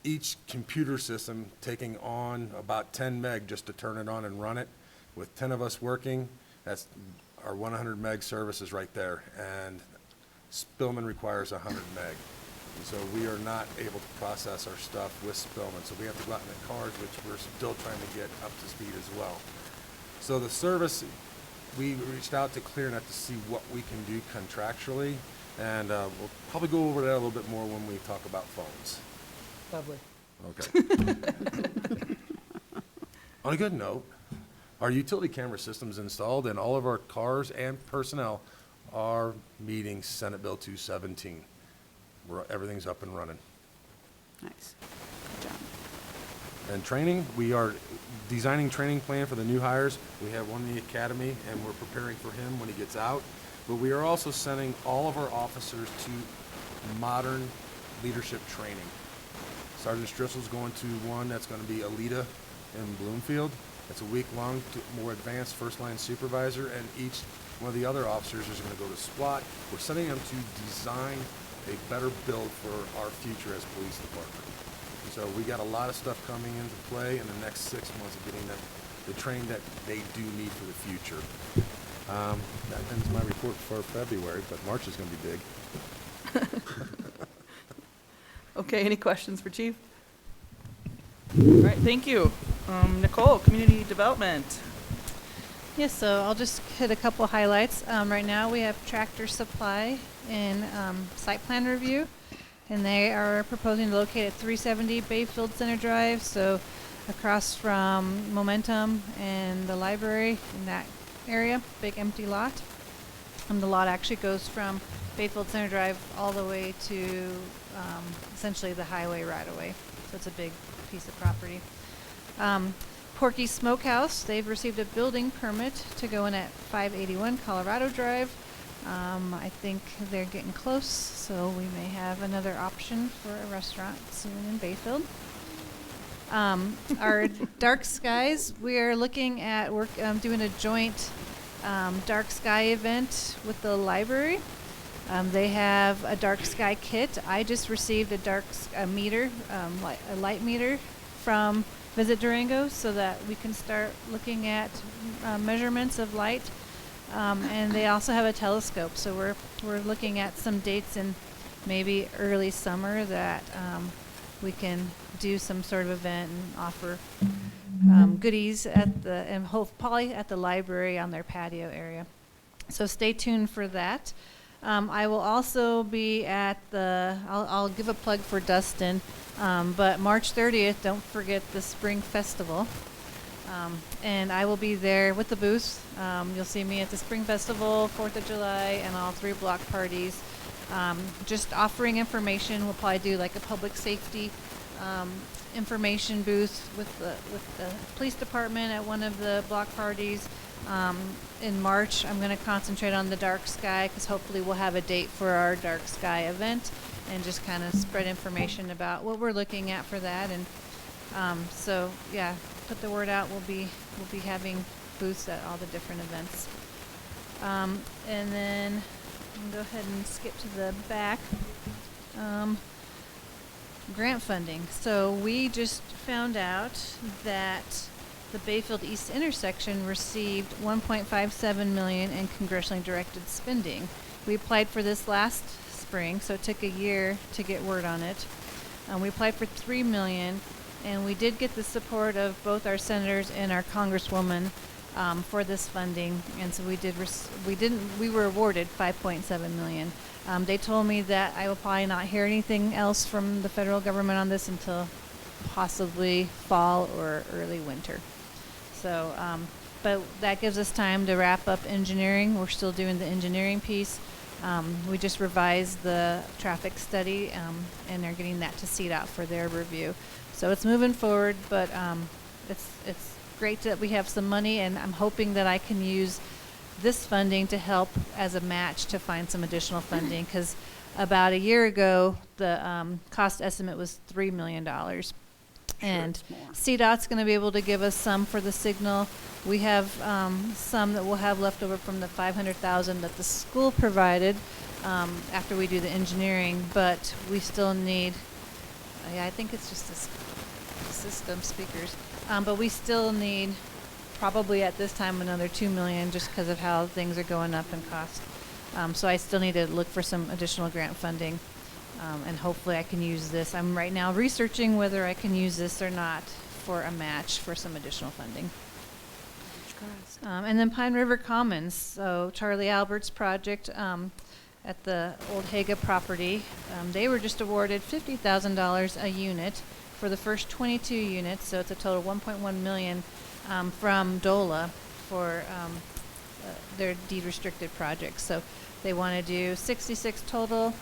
each computer system taking on about 10 meg just to turn it on and run it, with 10 of us working, that's our 100 meg service is right there. And Spillman requires 100 meg. So we are not able to process our stuff with Spillman. So we have to go out in the cars, which we're still trying to get up to speed as well. So the service, we reached out to ClearNet to see what we can do contractually. And we'll probably go over that a little bit more when we talk about phones. Lovely. Okay. On a good note, our utility camera system's installed and all of our cars and personnel are meeting Senate Bill 217. Everything's up and running. Nice. Good job. And training, we are designing training plan for the new hires. We have one in the academy and we're preparing for him when he gets out. But we are also sending all of our officers to modern leadership training. Sergeant Strissel's going to one that's going to be Alita in Bloomfield. It's a week-long, more advanced first-line supervisor, and each one of the other officers is going to go to SWAT. We're sending them to design a better build for our future as police department. So we got a lot of stuff coming into play in the next 6 months of getting the training that they do need for the future. That ends my report for February, but March is going to be big. Okay, any questions for Chief? All right, thank you. Nicole, Community Development. Yes, so I'll just hit a couple highlights. Right now we have Tractor Supply in site plan review, and they are proposing to locate at 370 Bayfield Center Drive, so across from Momentum and the library in that area, big empty lot. The lot actually goes from Bayfield Center Drive all the way to essentially the highway right away, so it's a big piece of property. Porky Smokehouse, they've received a building permit to go in at 581 Colorado Drive. I think they're getting close, so we may have another option for a restaurant soon in Bayfield. Our Dark Skies, we are looking at doing a joint Dark Sky event with the library. They have a Dark Sky kit. I just received a meter, a light meter from Visit Durango, so that we can start looking at measurements of light. And they also have a telescope, so we're looking at some dates in maybe early summer that we can do some sort of event and offer goodies at probably at the library on their patio area. So stay tuned for that. I will also be at I'll give a plug for Dustin, but March 30th, don't forget the Spring Festival. And I will be there with the booth. You'll see me at the Spring Festival, 4th of July, and all 3 block parties. Just offering information. We'll probably do like a public safety information booth with the police department at one of the block parties. In March, I'm going to concentrate on the Dark Sky because hopefully we'll have a date for our Dark Sky event and just kind of spread information about what we're looking at for that. And so, yeah, put the word out. We'll be having booths at all the different events. And then I'm gonna go ahead and skip to the back. Grant funding. So we just found out that the Bayfield East intersection received $1.57 million in congressionally directed spending. We applied for this last spring, so it took a year to get word on it. We applied for $3 million, and we did get the support of both our senators and our congresswoman for this funding. And so we were awarded $5.7 million. They told me that I will probably not hear anything else from the federal government on this until possibly fall or early winter. So, but that gives us time to wrap up engineering. We're still doing the engineering piece. We just revised the traffic study, and they're getting that to CDOT for their review. So it's moving forward, but it's great that we have some money, and I'm hoping that I can use this funding to help as a match to find some additional funding, because about a year ago, the cost estimate was $3 million. And CDOT's going to be able to give us some for the signal. We have some that we'll have left over from the $500,000 that the school provided after we do the engineering, but we still need, I think it's just this system speakers, but we still need probably at this time another $2 million just because of how things are going up in cost. So I still need to look for some additional grant funding, and hopefully I can use this. I'm right now researching whether I can use this or not for a match for some additional funding. And then Pine River Commons, so Charlie Albert's project at the Old Haga property, they were just awarded $50,000 a unit for the first 22 units, so it's a total of $1.1 million from DOLA for their deed restricted projects. So they want to do 66 total,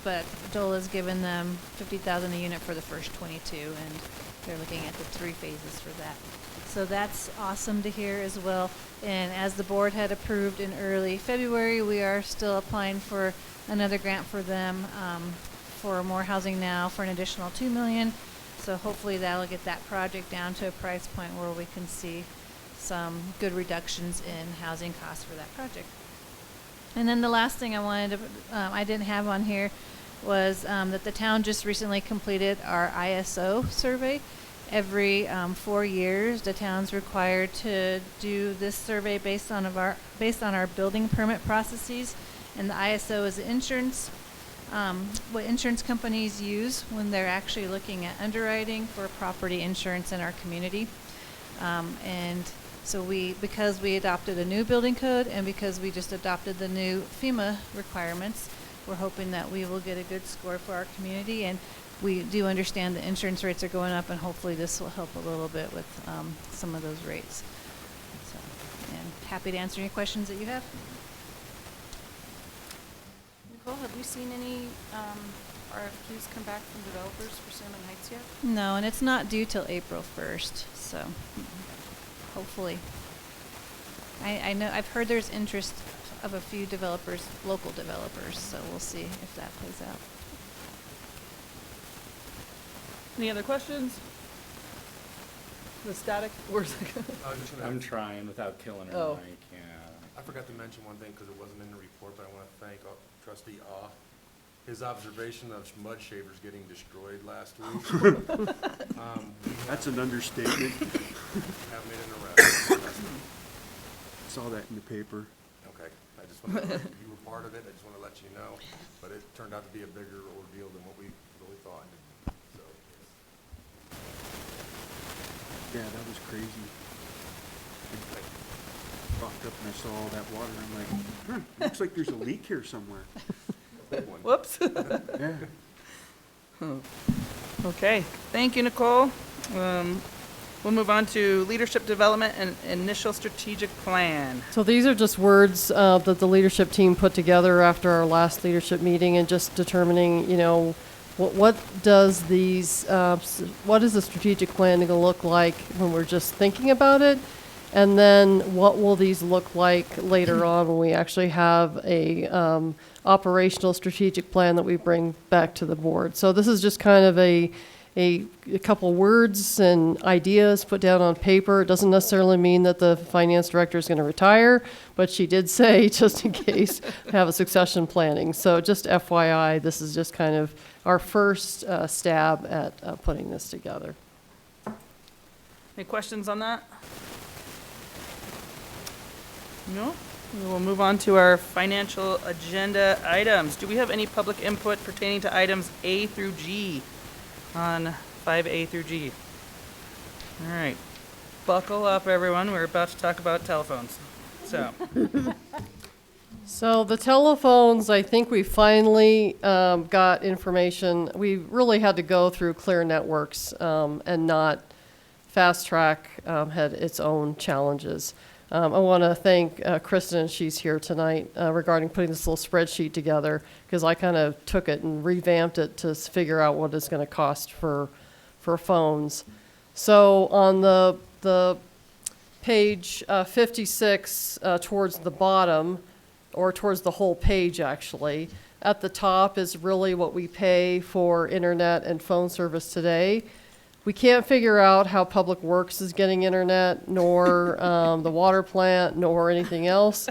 but DOLA's given them $50,000 a unit for the first 22, and they're looking at the 3 phases for that. So that's awesome to hear as well. And as the board had approved in early February, we are still applying for another grant for them for More Housing Now for an additional $2 million. So hopefully that'll get that project down to a price point where we can see some good reductions in housing costs for that project. And then the last thing I wanted to, I didn't have on here was that the town just recently completed our ISO survey. Every 4 years, the town's required to do this survey based on our building permit processes, and the ISO is insurance. What insurance companies use when they're actually looking at underwriting for property insurance in our community. And so because we adopted a new building code and because we just adopted the new FEMA requirements, we're hoping that we will get a good score for our community. And we do understand the insurance rates are going up, and hopefully this will help a little bit with some of those rates. So, and happy to answer any questions that you have. Nicole, have we seen any RFQs come back from developers for Salmon Heights yet? No, and it's not due till April 1st, so hopefully. I know, I've heard there's interest of a few developers, local developers, so we'll see if that plays out. Any other questions? The static, where's it going? I'm trying without killing her Oh. mic, yeah. I forgot to mention one thing because it wasn't in the report, but I want to thank Trustee his observation of mud shavers getting destroyed last week. That's an understatement. Have made an arrest. Saw that in the paper. Okay, I just want to, you were part of it, I just want to let you know, but it turned out to be a bigger ordeal than what we really thought. So, Yeah, that was crazy. I walked up and I saw all that water, and I'm like, looks like there's a leak here somewhere. a big one. Whoops. Yeah. Okay, thank you, Nicole. We'll move on to leadership development and initial strategic plan. So these are just words that the leadership team put together after our last leadership meeting, and just determining, what does what is the strategic plan going to look like when we're just thinking about it? And then what will these look like later on when we actually have a operational strategic plan that we bring back to the board? So this is just kind of a couple words and ideas put down on paper. It doesn't necessarily mean that the finance director is going to retire, but she did say, just in case, have a succession planning. So just FYI, this is just kind of our first stab at putting this together. Any questions on that? No? We will move on to our financial agenda items. Do we have any public input pertaining to items A through G on 5A through G? All right. Buckle up, everyone. We're about to talk about telephones. So the telephones, I think we finally got information. We really had to go through Clear Networks and not Fast Track had its own challenges. I want to thank Kristen, she's here tonight, regarding putting this little spreadsheet together, because I kind of took it and revamped it to figure out what it's going to cost for phones. So on the the page 56 towards the bottom, or towards the whole page actually. At the top is really what we pay for internet and phone service today. We can't figure out how Public Works is getting internet, nor the water plant, nor anything else.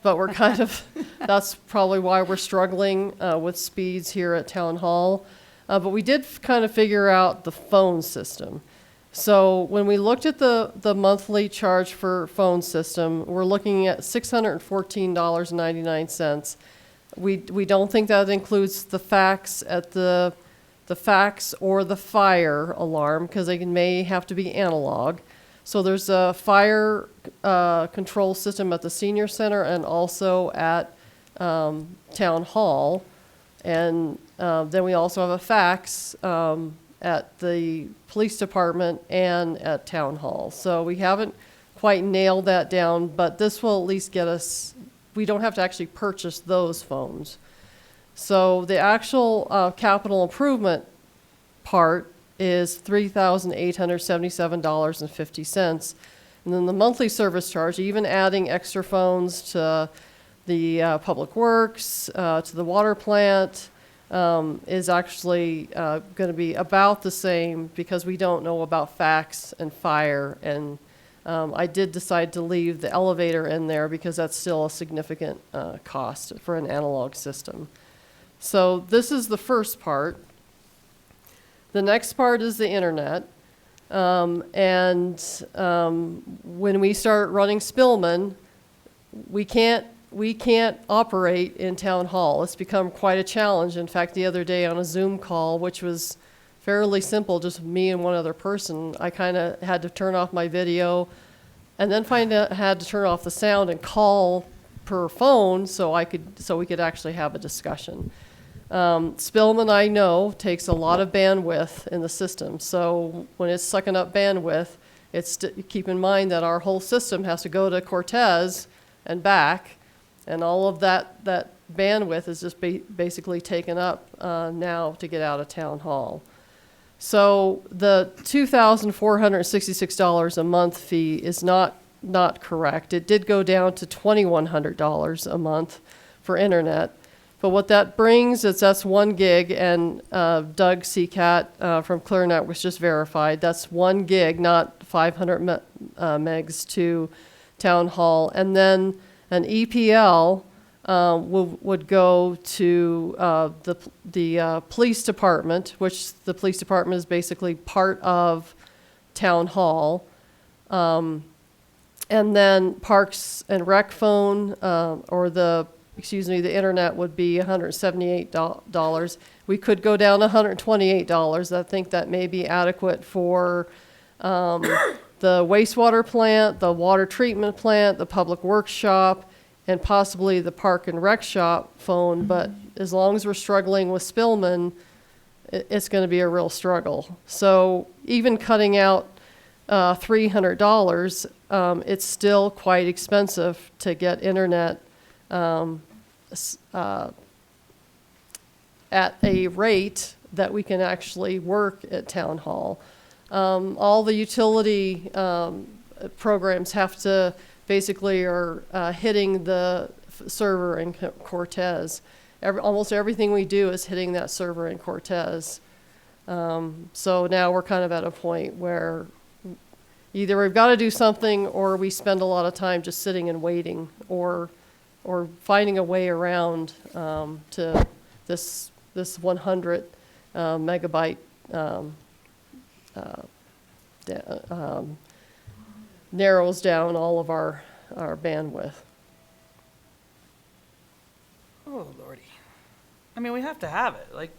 But we're kind of, that's probably why we're struggling with speeds here at Town Hall. But we did kind of figure out the phone system. So when we looked at the monthly charge for phone system, we're looking at $614.99. We don't think that includes the fax at the fax or the fire alarm, because they may have to be analog. So there's a fire control system at the senior center and also at Town Hall. And then we also have a fax at the police department and at Town Hall. So we haven't quite nailed that down, but this will at least get us, we don't have to actually purchase those phones. So the actual capital improvement part is $3,877.50. And then the monthly service charge, even adding extra phones to the Public Works, to the water plant, is actually going to be about the same, because we don't know about fax and fire. And I did decide to leave the elevator in there because that's still a significant cost for an analog system. So this is the first part. The next part is the internet. When we start running Spillman, we can't operate in Town Hall. It's become quite a challenge. In fact, the other day on a Zoom call, which was fairly simple, just me and one other person, I kind of had to turn off my video and then had to turn off the sound and call per phone so we could actually have a discussion. Spillman, I know, takes a lot of bandwidth in the system. So when it's sucking up bandwidth, keep in mind that our whole system has to go to Cortez and back, and all of that bandwidth is just basically taken up now to get out of Town Hall. So the $2,466 a month fee is not correct. It did go down to $2,100 a month for internet. But what that brings is that's 1 gig, and Doug Seacat from ClearNet was just verified. That's 1 gig, not 500 megs to Town Hall. And then an EPL would go to the police department, which the police department is basically part of Town Hall. And then Parks and Rec phone, or the internet would be $178. We could go down to $128. I think that may be adequate for the wastewater plant, the water treatment plant, the public works shop, and possibly the park and rec shop phone. But as long as we're struggling with Spillman, it's going to be a real struggle. So even cutting out $300, it's still quite expensive to get internet at a rate that we can actually work at Town Hall. All the utility programs have to basically are hitting the server in Cortez. Almost everything we do is hitting that server in Cortez. So now we're kind of at a point where either we've got to do something, or we spend a lot of time just sitting and waiting, or finding a way around to this 100 megabyte narrows down all of our bandwidth. Oh, Lordy. I mean, we have to have it. Like,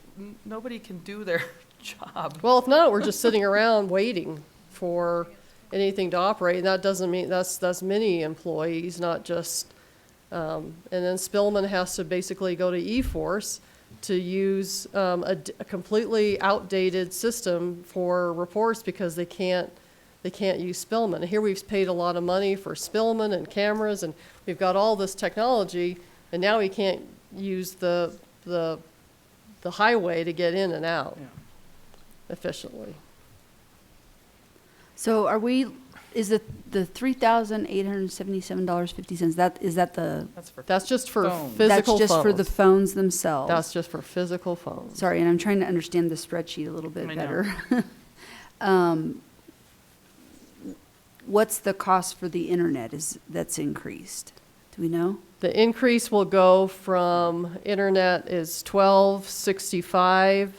nobody can do their job. Well, if not, we're just sitting around waiting for anything to operate. And that doesn't mean that's many employees, not just. And then Spillman has to basically go to eForce to use a completely outdated system for reports, because they can't use Spillman. And here we've paid a lot of money for Spillman and cameras, and we've got all this technology, and now we can't use the highway to get in and out efficiently. So is the $3,877.50, is that the, That's just for Phones. that's physical just for the phones. phones themselves? That's just for physical phones. Sorry, and I'm trying to understand the spreadsheet a little bit I know. better. What's the cost for the internet that's increased? Do we know? The increase will go from internet is $12.65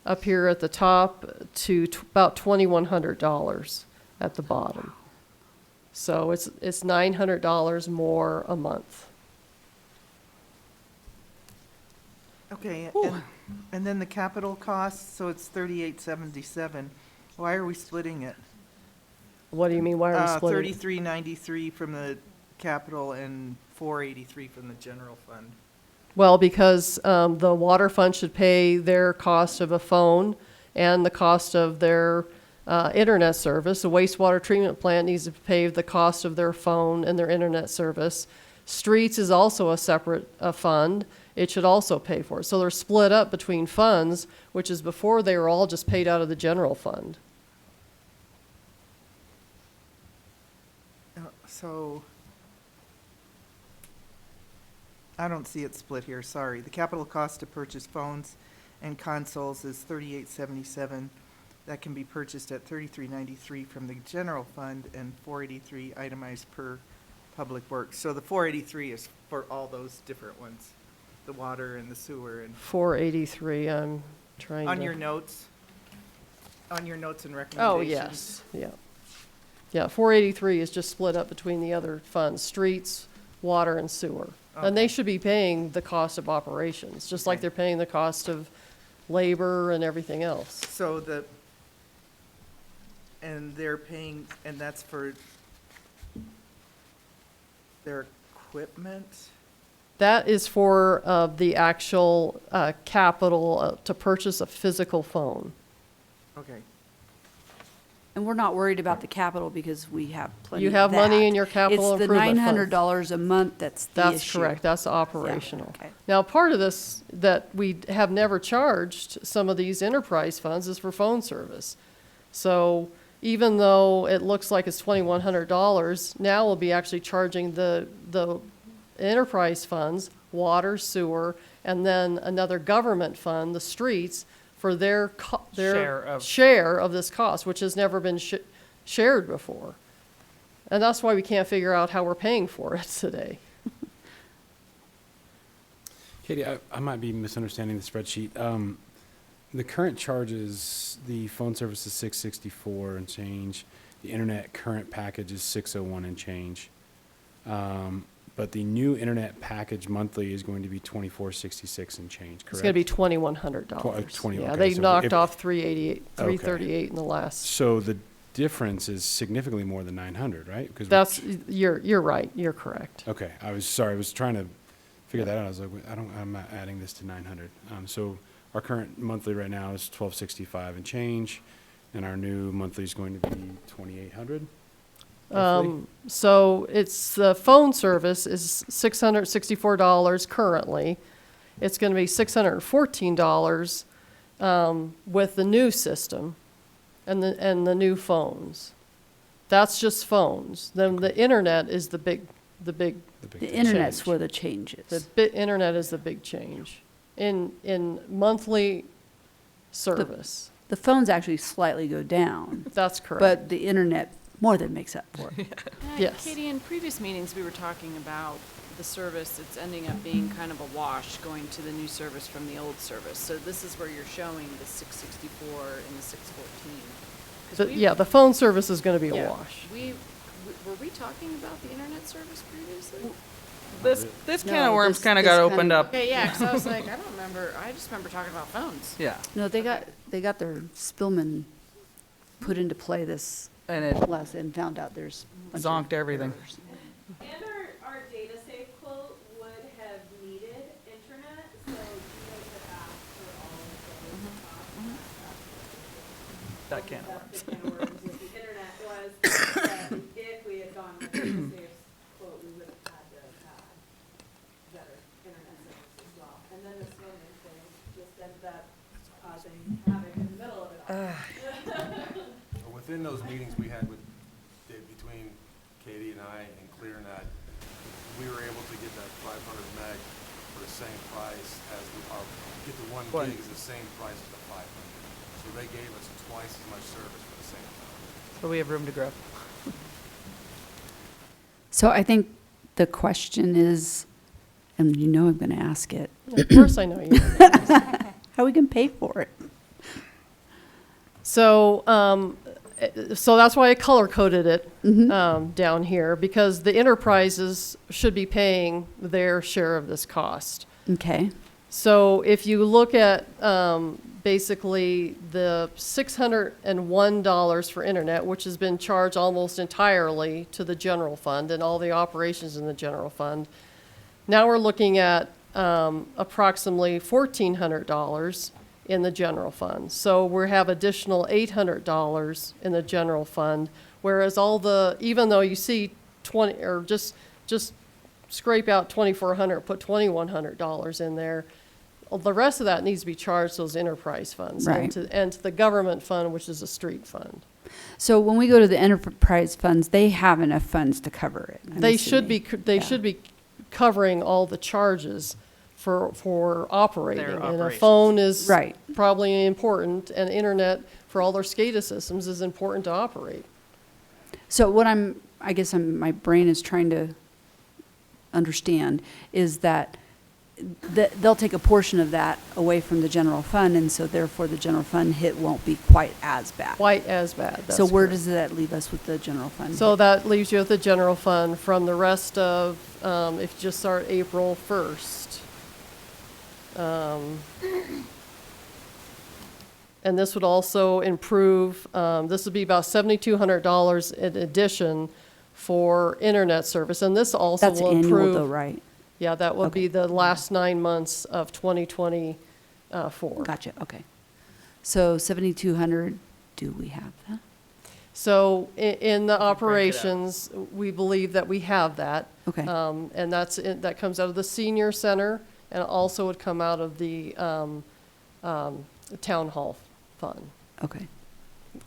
up here at the top to about $2,100 at the bottom. So it's $900 more a month. Okay, and then the capital cost, so it's 3877. Why are we splitting it? What do you mean? Why are we splitting? 3393 from the capital and 483 from the general fund. Well, because the water fund should pay their cost of a phone and the cost of their internet service. The wastewater treatment plant needs to pay the cost of their phone and their internet service. Streets is also a separate fund. It should also pay for it. So they're split up between funds, which is before they were all just paid out of the general fund. So, I don't see it split here, sorry. The capital cost to purchase phones and consoles is 3877. That can be purchased at 3393 from the general fund and 483 itemized per public works. So the 483 is for all those different ones, the water and the sewer and. 483, I'm trying to. On your notes and recommendations. Oh, yes, yeah. Yeah, 483 is just split up between the other funds, streets, water, and sewer. And they Okay. should be paying the cost of operations, just like Okay. they're paying the cost of labor and everything else. So and they're paying, and that's for their equipment? That is for the actual capital to purchase a physical phone. Okay. And we're not worried about the capital because we have plenty You of have money that. in your capital improvement It's the fund. $900 a month that's the That's issue. correct, that's operational. okay. Now, part of this that we have never charged some of these enterprise funds is for phone service. So even though it looks like it's $2,100, now we'll be actually charging the enterprise funds, water, sewer, and then another government fund, the streets, for their share of this cost, which has never been shared before. And that's why we can't figure out how we're paying for it today. Katie, I might be misunderstanding the spreadsheet. The current charges, the phone service is $664 and change. The internet current package is $601 and change. But the new internet package monthly is going to be $24.66 and change, correct? It's going to be $2,100. 20, Yeah, okay, they so knocked if- off $338 Okay. in the last. So the difference is significantly more than 900, right? 'Cause we- That's, you're right, you're correct. Okay, I was trying to figure that out. I was like, I'm not adding this to 900. So our current monthly right now is $12.65 and change, and our new monthly is going to be $2,800. So it's, the phone service is $664 currently. It's going to be $614 with the new system and the new phones. That's just phones. Then the internet is the big The internet's change. where the change is. Internet is the big change in monthly service. The phones actually slightly go down, That's correct. but the internet more than makes up for it. Yes. Katie, in previous meetings, we were talking about the service, it's ending up being kind of a wash going to the new service from the old service. So this is where you're showing the 664 and the 614. 'Cause we- The phone service is going to be a yeah, wash. were we talking about the internet service previously? This No, can of worms this- kind of this got kind opened of- up. Okay, yeah, because I was like, I don't remember, I just remember talking about phones. Yeah. No, they got their Spillman put into play this And it last and found out there's a bunch of zonked everything. errors. And our data safe quote would have needed internet, so you guys had asked for all of those costs. That can of worms. That's the can of worms with the internet was that if we had gone with data safe's quote, we would have had to have better internet service as well. And then the Snowden thing just ended up causing havoc in the middle of it all. Within those meetings we had between Katie and I and ClearNet, we were able to get that 500 meg for the same price as get the 1 gig is the same price as the 500. So they gave us twice as much service for the same time. So we have room to grow. So I think the question is, and you know I'm going to ask it. Of course I know you. How are we going to pay for it? So, so that's why I color coded it down here, because the enterprises should be paying their share of this cost. Okay. So if you look at basically the $601 for internet, which has been charged almost entirely to the general fund and all the operations in the general fund, now we're looking at approximately $1,400 in the general fund. So we have additional $800 in the general fund, whereas even though you see 20, or just scrape out $2,400, put $2,100 in there, the rest of that needs to be charged to those enterprise funds, Right. and to the government fund, which is a street fund. So when we go to the enterprise funds, they have enough funds to cover it. I'm They should be, assuming. they Yeah. should be covering all the charges for operating. Their And a operations. phone is Right. probably important, and internet for all their SCADA systems is important to operate. So what my brain is trying to understand is that they'll take a portion of that away from the general fund, and so therefore the general fund hit won't be quite as bad. Quite as bad. So that's where correct. does that leave us with the general fund? So that leaves you with the general fund from the rest of, if you just start April 1st. And this would also improve, this would be about $7,200 in addition for internet service. And this also That's will annual improve. though, right? Yeah, that would Okay. be the last 9 months of 2024. Gotcha, okay. So 7,200, do we have that? So in the operations, we believe that we have that. Okay. And that comes out of the senior center, and it also would come out of the town hall fund, Okay,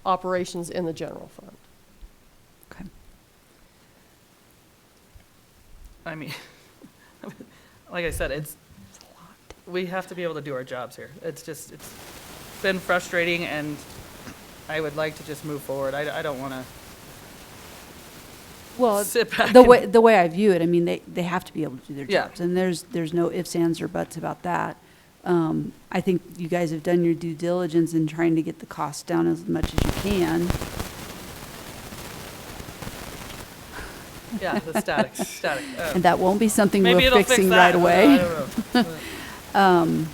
operations in the general fund. okay. I mean, like I said, we have to be able to do our jobs here. It's been frustrating, and I would like to just move forward. I don't want to Well, sit back. the way I view it, I mean, they have to be able to do their Yeah. jobs, and there's no ifs, ands, or buts about that. I think you guys have done your due diligence in trying to get the cost down as much as you can. Yeah, the static. And that won't be something Maybe we're it'll fix fixing that. right away. I don't know.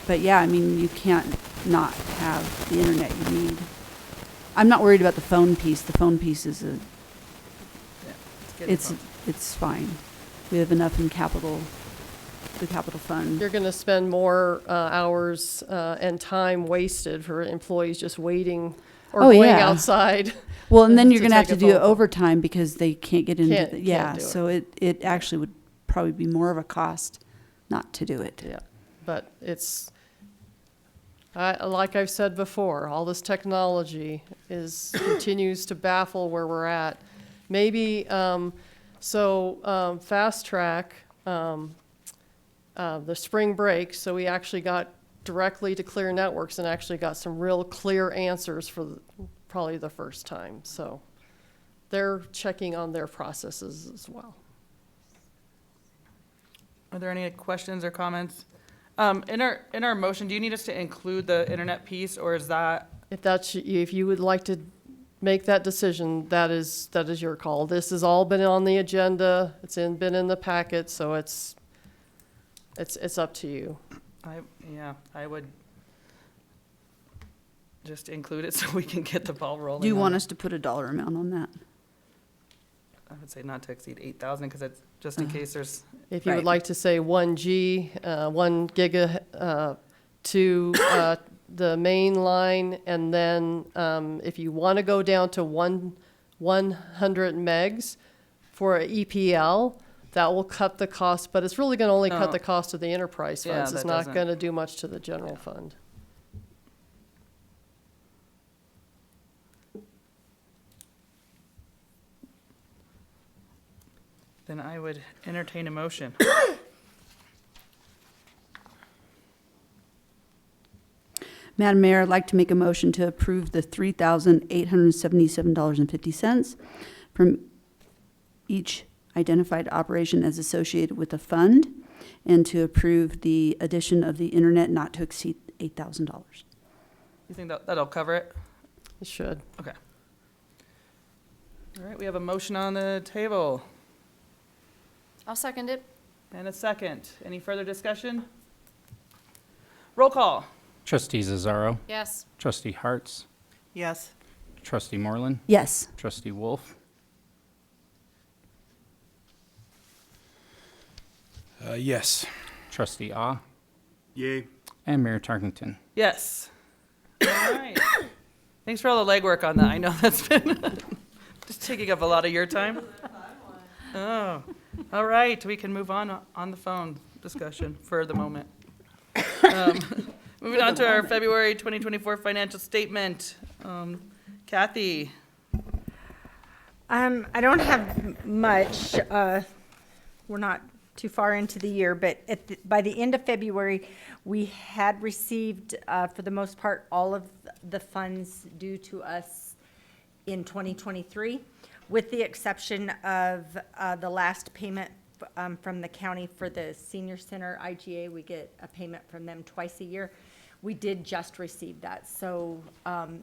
But yeah, I mean, you can't not have the internet you need. I'm not worried about the phone piece. The phone piece is Yeah, getting fun. it's fine. We have enough in the capital fund. You're going to spend more hours and time wasted for employees just waiting or Oh, going yeah. outside. Well, and then you're to going to have take to a do phone call. overtime because they can't get into Can't- the, can't yeah. do it. So it actually would probably be more of a cost not to do it. Yeah, but like I've said before, all this technology continues to baffle where we're at. Maybe, fast track, the spring break, so we actually got directly to Clear Networks and actually got some real clear answers for probably the first time. So they're checking on their processes as well. Are there any questions or comments? In our motion, do you need us to include the internet piece, or is that? If you would like to make that decision, that is your call. This has all been on the agenda. Been in the packet, so it's up to you. I would just include it so we can get the ball rolling. Do you on want it. us to put a dollar amount on that? I would say not to exceed 8,000, because it's just in case there's. If you would Right. like to say 1G, 1 giga to the main line, and then if you want to go down to 100 megs for a EPL, that will cut the cost, but it's really going to only cut No. the cost of the enterprise Yeah, funds. It's that not doesn't- going to do much to the general fund. Then I would entertain a motion. Madam Mayor, I'd like to make a motion to approve the $3,877.50 from each identified operation as associated with a fund, and to approve the addition of the internet not to exceed $8,000. You think that'll cover it? It should. Okay. All right, we have a motion on the table I'll second it. and a second. Any further discussion? Roll call. Trustee Zazzaro. Yes. Trustee Hartz. Yes. Trustee Moreland. Yes. Trustee Wolf. Yes. Trustee Ah. Yay. And Mayor Tarkington. Yes. All right. Thanks for all the legwork on that. I know that's been just taking up a lot of your time. Oh, all right. We can move on the phone discussion for the moment. Moving on to our February 2024 financial statement. Kathy. I don't have much. We're not too far into the year, but by the end of February, we had received, for the most part, all of the funds due to us in 2023, with the exception of the last payment from the county for the senior center IGA. We get a payment from them twice a year. We did just receive that, so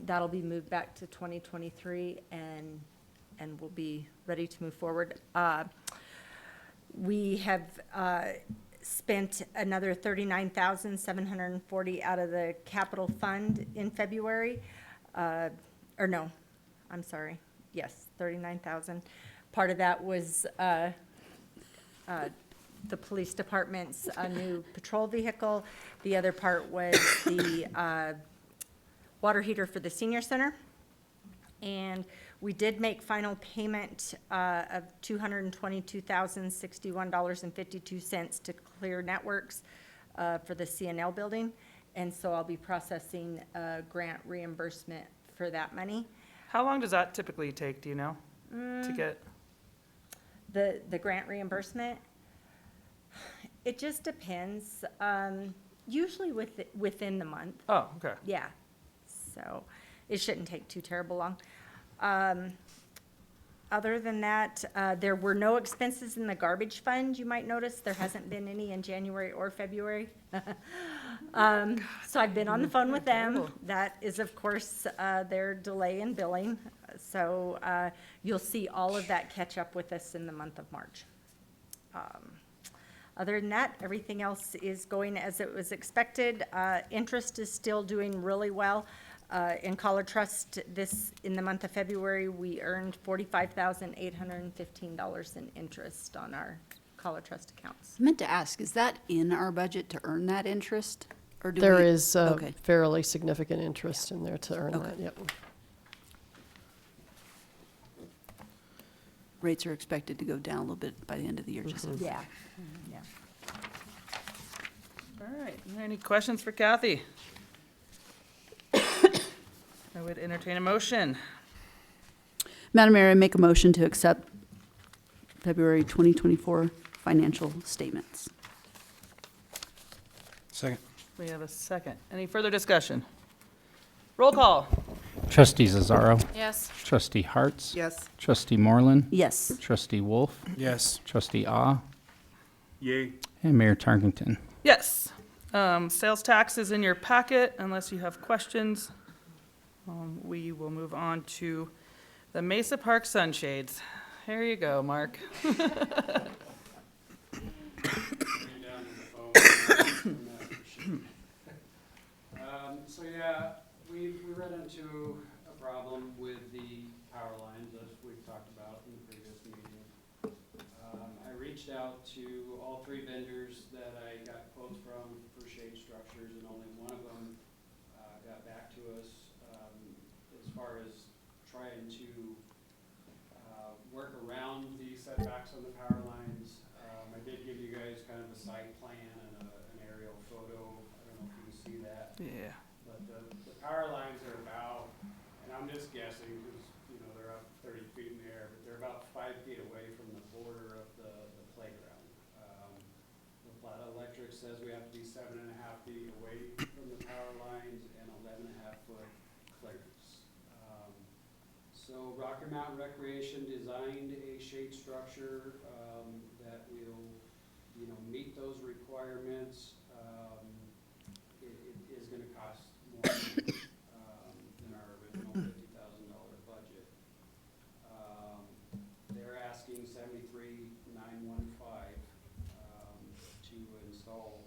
that'll be moved back to 2023, and we'll be ready to move forward. We have spent another $39,740 out of the capital fund in February. Or no, I'm sorry. Yes, 39,000. Part of that was the police department's new patrol vehicle. The other part was the water heater for the senior center. And we did make final payment of $222,061.52 to Clear Networks for the CNL building. And so I'll be processing a grant reimbursement for that money. How long does that typically take, do you know, to get? The grant reimbursement? It just depends. Usually within the month. Oh, okay. Yeah. So it shouldn't take too terrible long. Other than that, there were no expenses in the garbage fund. You might notice there hasn't been any in January or February. So I've been on the phone with them. That is, of course, their delay in billing. So you'll see all of that catch up with us in the month of March. Other than that, everything else is going as it was expected. Interest is still doing really well. In Collar Trust, in the month of February, we earned $45,815 in interest on our Collar Trust accounts. I meant to ask, is that in our budget to earn that interest? Or do There we- is Okay. fairly significant interest in there to earn that, yep. Rates are expected to go down a little bit by the end of the year, just so. Yeah. All right, are there any questions for Kathy? I would entertain a motion. Madam Mayor, I make a motion to accept February 2024 financial statements. Second. We have a second. Any further discussion? Roll call. Trustee Zazzaro. Yes. Trustee Hartz. Yes. Trustee Moreland. Yes. Trustee Wolf. Yes. Trustee Ah. Yay. And Mayor Tarkington. Yes. Sales tax is in your packet, unless you have questions. We will move on to the Mesa Park sunshades. Here you go, Mark. Bring down the phone from that machine. So yeah, we ran into a problem with the power lines, as we've talked about in the previous meeting. I reached out to all three vendors that I got quotes from for shade structures, and only one of them got back to us as far as trying to work around the setbacks on the power lines. I did give you guys kind of a site plan and an aerial photo. I don't know if you can see that. Yeah. But the power lines are about, and I'm just guessing because, they're up 30 feet in the air, but they're about 5 feet away from the border of the says we have to be 7.5 feet away from the power lines and 11.5 foot clearance. So Rocky Mountain Recreation designed a shade structure that will, meet those requirements. It is going to cost more than our original $50,000 budget. They're asking $73,915 to install,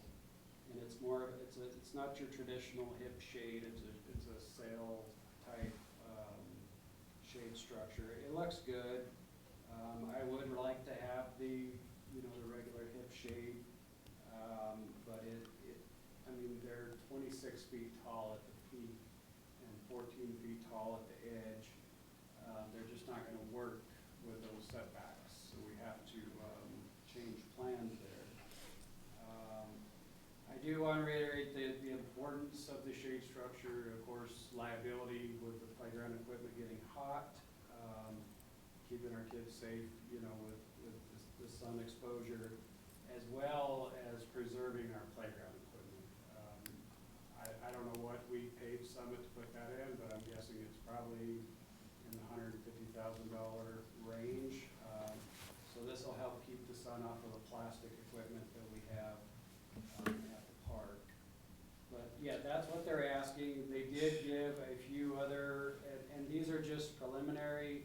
and it's more. It's not your traditional hip shade. It's a sail type shade structure. It looks good. I would like to have the regular hip shade, but they're 26 feet tall at the peak and 14 feet tall at the edge. They're just not going to work with those setbacks, so we have to change plans there. I do want to reiterate the importance of the shade structure. Of course, liability with the playground equipment getting hot, keeping our kids safe, with the sun exposure, as well as preserving our playground equipment. I don't know what we paid Summit to put that in, but I'm guessing it's probably in the $150,000 range. So this will help keep the sun off of the plastic equipment that we have at the park. But yeah, that's what they're asking. They did give a few other, and these are just preliminary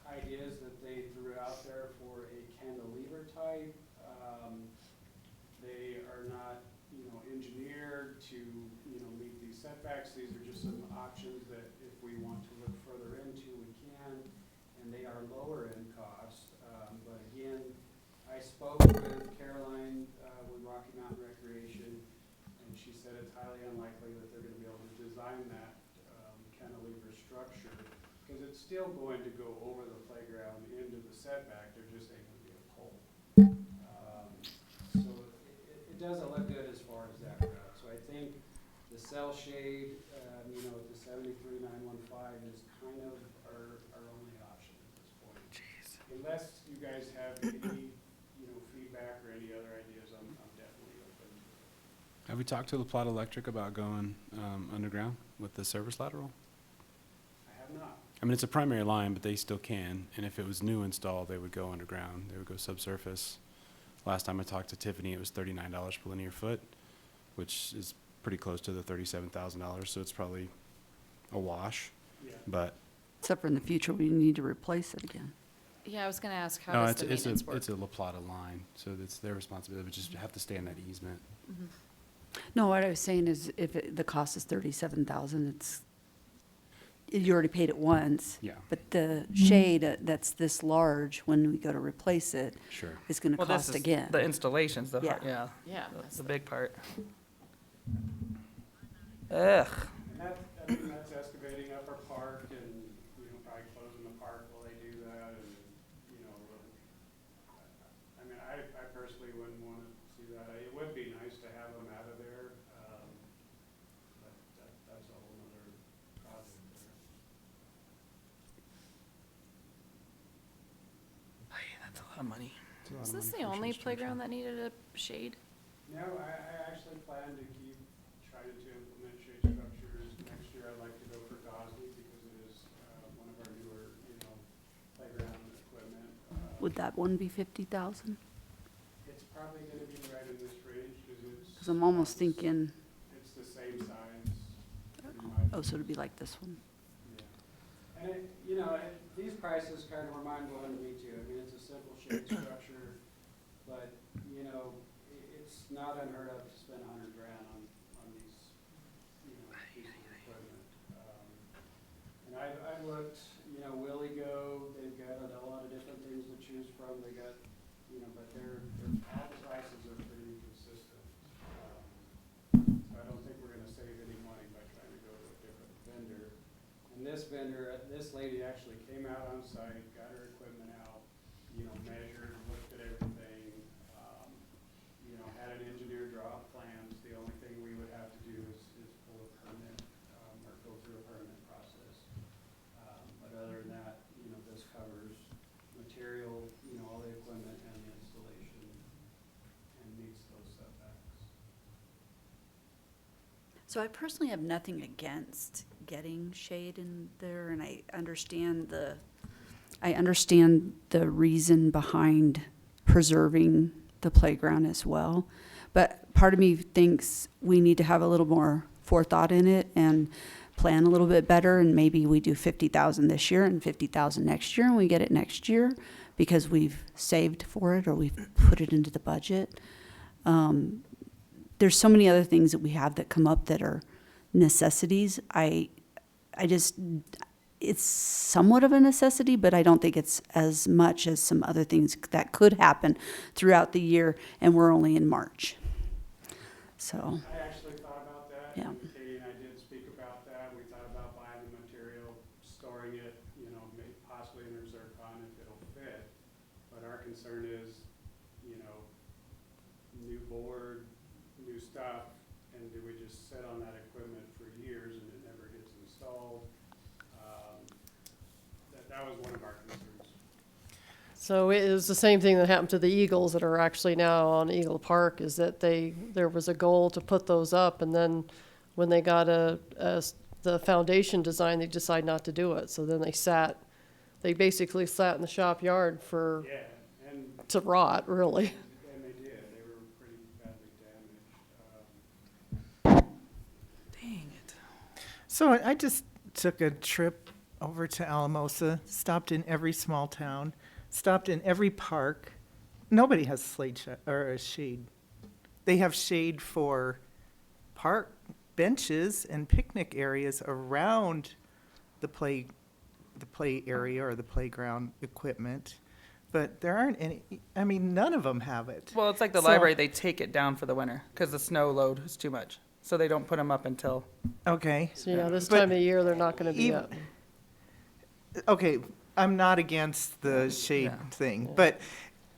ideas that they threw out there for a cantilever type. They are not, engineered to, meet these setbacks. These are just some options that if we want to look further into, we can, and they are lower in cost. But again, I spoke with Caroline with Rocky Mountain Recreation, and she said it's highly unlikely that they're going to be able to design that cantilever structure, because it's still going to go over the playground into the setback. There just ain't going to be a pole. So it doesn't look good as far as that route. So I think the cell shade, at the $73,915 is kind of our only option at this point. Jeez. Unless you guys have any, feedback or any other ideas, I'm definitely open. Have we talked to La Plata Electric about going underground with the service lateral? I have not. It's a primary line, but they still can. And if it was new install, they would go underground. They would go subsurface. Last time I talked to Tiffany, it was $39 per linear foot, which is pretty close to the $37,000. So it's probably a wash. Yeah. But Except for in the future, we need to replace it again. Yeah, I was going to ask, how no, does the maintenance work? it's a La Plata line, so it's their responsibility. We just have to stay in that easement. Mhm. No, what I was saying is if the cost is $37,000, you already paid it once. Yeah. But the shade that's this large, when we go to replace it, Sure. is going to Well, cost this is again. the installations, the, Yeah. yeah, Yeah, the- that's the the- big part. Ugh. And that's excavating Upper Park and, probably closing the park while they do that. And, I personally wouldn't want to see that. It would be nice to have them out of there. But that's a whole nother project there. Hey, that's a lot of money. Is this the only playground that needed a shade? No, I actually plan to keep trying to implement shade structures. Next year I'd like to go for Gosney because it is one of our newer, playground equipment. Would that one be 50,000? It's probably going to be right in this range because it's. Because I'm almost thinking, It's the same size. pretty much. oh, so it'd be like this one. Yeah. And these prices kind of remind one of me too. It's a simple shade structure, but, it's not unheard of to spend $100,000 on these, pieces of equipment. And I've looked, Willie Go, they've got a lot of different things to choose from. They got, but all the prices are pretty consistent. So I don't think we're gonna save any money by trying to go to a different vendor. And this vendor, this lady actually came out on site, got her equipment out, measured, looked at everything, had an engineer draw up plans. The only thing we would have to do is pull a permit, or go through a permit process. But other than that, this covers material, all the equipment and the installation and meets those So I personally have nothing against getting shade in there, and I understand the reason behind preserving the playground as well. But part of me thinks we need to have a little more forethought in it and plan a little bit better, and maybe we do 50,000 this year and 50,000 next year, and we get it next year because we've saved for it or we've put it into the budget. There's so many other things that we have that come up that are necessities. It's somewhat of a necessity, but I don't think it's as much as some other things that could happen throughout the year, and we're only in March. So, I actually thought about that. Yeah. And Katie and I did speak about that. We thought about buying the material, storing it, possibly in a zircon if it'll fit. But our concern is, new board, new stuff, and do we just sit on that equipment for years and it never gets installed? That was one of our concerns. So it is the same thing that happened to the Eagles that are actually now on Eagle Park, is that there was a goal to put those up, and then when they got the foundation design, they decided not to do it. So then they basically sat in the shop yard to rot, really. And they did. They were pretty badly damaged. Dang it. So I just took a trip over to Alamosa, stopped in every small town, stopped in every park. Nobody has shade. They have shade for park benches and picnic areas around the play area or the playground equipment. But there aren't any, none of them have it. Well, it's like the library, they take it down for the winter because the snow load is too much. So they don't put them up until. Okay. So yeah, this time of year, they're not going to be up. Okay, I'm not against the shade thing, but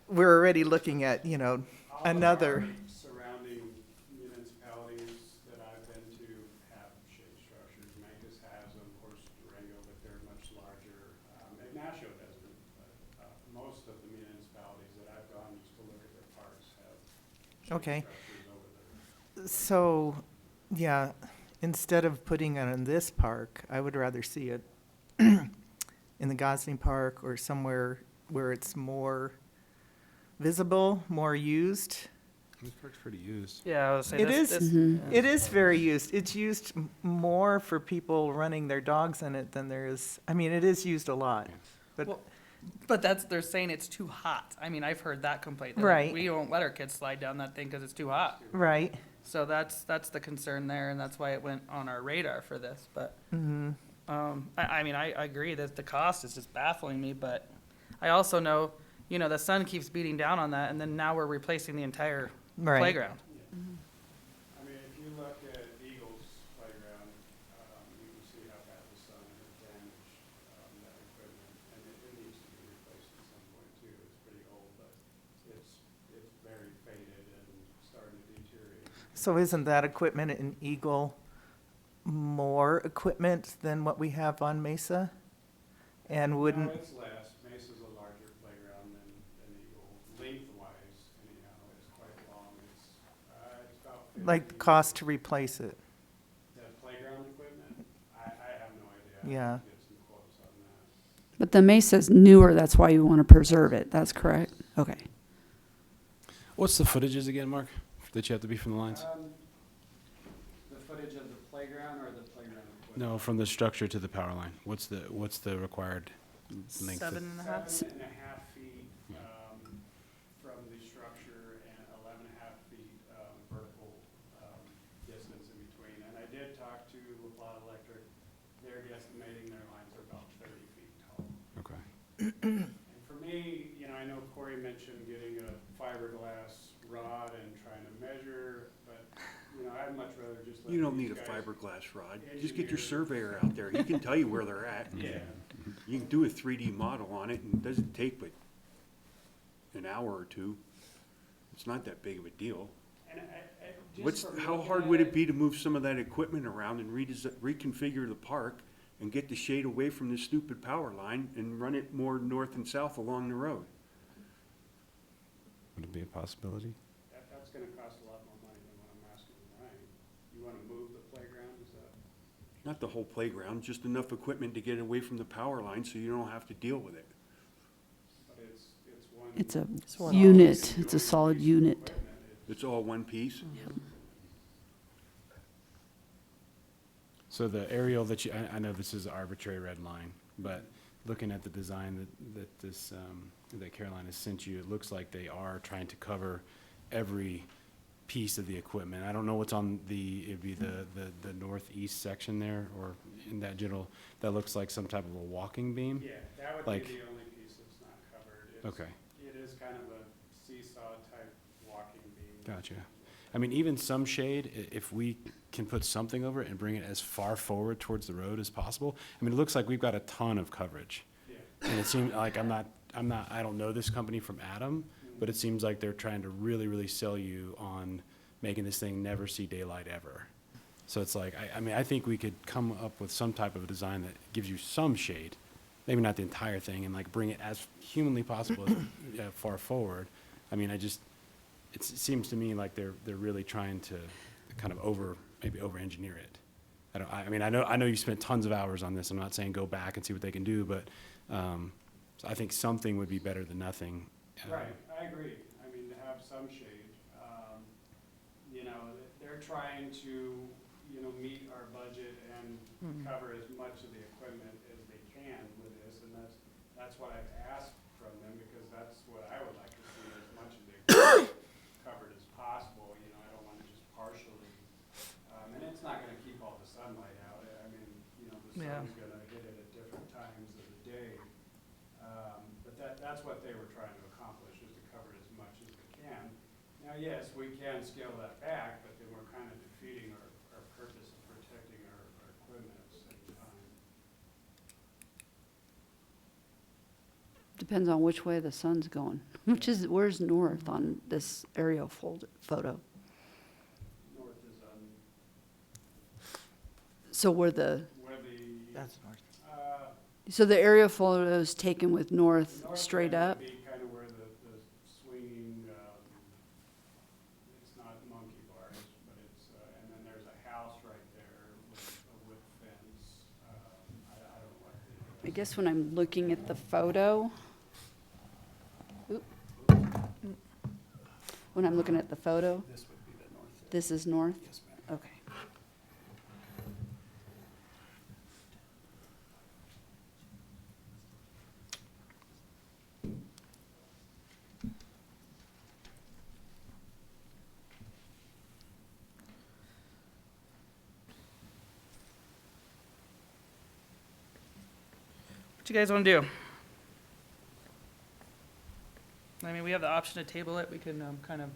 we're already looking at, another. Surrounding municipalities that I've been to have shade structures. Memphis has them, of course, Durango, but they're much larger. Ignacio doesn't, but most of the municipalities that I've gone used to look at their parks have shade structures over there. So, yeah, instead of putting it in this park, I would rather see it in the Gosling Park or somewhere where it's more visible, more used. This park's pretty used. Yeah, I was saying It is very used. It's used more for people running their dogs in it than there is. It is used a lot. But But they're saying it's too hot. I've heard that complaint. They're Right. like, we won't let our kids slide down that thing because it's too hot. right. So that's the concern there, and that's why it went on our radar for this. But I agree that the cost is just baffling me. But I also know, the sun keeps beating down on that, and then now we're replacing the entire Right. playground. If you look at Eagles playground, you can see how bad the sun has damaged that equipment, and it needs to be replaced at some point too. It's pretty old, but it's very faded and starting to deteriorate. So isn't that equipment in Eagle more equipment than what we have on Mesa? And wouldn't, No, it's less. Mesa's a larger playground than Eagle. Lengthwise, anyhow, it's quite long. It's about 50. like, the cost to replace it? The playground equipment? I have no idea. Yeah. I can get some quotes on that. But the Mesa's newer, that's why you want to preserve it. That's correct? Okay. What's the footages again, Mark, that you have to be from the lines? The footage of the playground or the playground equipment? No, from the structure to the power line. What's the required length? 7.5. 7.5 feet from the structure and 11.5 feet vertical distance in between. And I did talk to La Plata Electric. They're guesstimating their lines are about 30 feet tall. Okay. And for me, I know Corey mentioned getting a fiberglass rod and trying to measure, but, I'd much rather just let You don't these need a guys fiberglass rod. Just get your engineer. surveyor out there. He can tell you where they're at. Yeah. You can do a 3D model on it, and it doesn't take but an hour or two. It's not that big of a deal. And just from How looking hard at would it be to move some of that equipment around and reconfigure the park and get the shade away from this stupid power line and run it more north and south along the road? Would it be a possibility? That's gonna cost a lot more money than what I'm asking, right? You wanna move the playground Not the whole playground, just enough equipment to get away from the power line so you don't have to deal with it. But it's one. It's a one unit, it's a solid unit. It's all one piece? So the aerial that you, I know this is an arbitrary red line, but looking at the design that this, that Caroline has sent you, it looks like they are trying to cover every piece of the equipment. I don't know what's on it'd be the northeast section there, or in that general, that looks like some type of a walking beam. Yeah, that would Like- be the only piece that's not covered. Okay. It is kind of a seesaw type walking beam. Gotcha. I mean, even some shade, if we can put something over it and bring it as far forward towards the road as possible. I mean, it looks like we've got a ton of coverage. Yeah. And it seems like I don't know this company from Adam, but it seems like they're trying to really, really sell you on making this thing never see daylight ever. So it's like, I mean, I think we could come up with some type of a design that gives you some shade, maybe not the entire thing, and like bring it as humanly possible as far forward. I mean, it seems to me like they're really trying to kind of maybe over-engineer it. I mean, I know you spent tons of hours on this. I'm not saying go back and see what they can do, but so I think something would be better than nothing. Right, I agree. I mean, to have some shade. You know, they're trying to, you know, meet our budget and cover as much of the equipment as they can with this, and that's what I've asked from them, because that's what I would like to see, as much of the equipment covered as possible. You know, I don't want to just partially, and it's not gonna keep all the sunlight out. I mean, you know, the Yeah. sun's gonna hit it at different times of the day. But that's what they were trying to accomplish, is to cover as much as they can. Now, yes, we can scale that back, but then we're kind of defeating our purpose of protecting our equipment at the same time. Depends on which way the sun's going, where's north on this aerial photo? North is on, So That's north. so the aerial photo is taken with north north straight end would up? be kind of where the swinging, it's not monkey bars, but it's, and then there's a house right there with a wood fence. I don't know what the. I guess when I'm looking at the photo, when I'm looking at the photo, This would be the north end. this is north? Yes, ma'am. Okay. What you guys want to do? I mean, we have the option to table it. We can kind of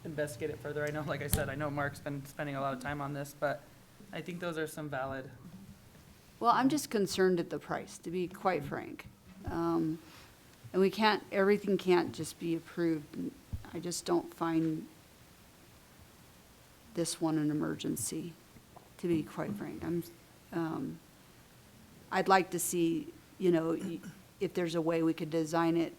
investigate it further. I know, like I said, I know Mark's been spending a lot of time on this, but I think those are some valid. Well, I'm just concerned at the price, to be quite frank. And everything can't just be approved. I just don't find this one an emergency, to be quite frank. I'd like to see, you know, if there's a way we could design it,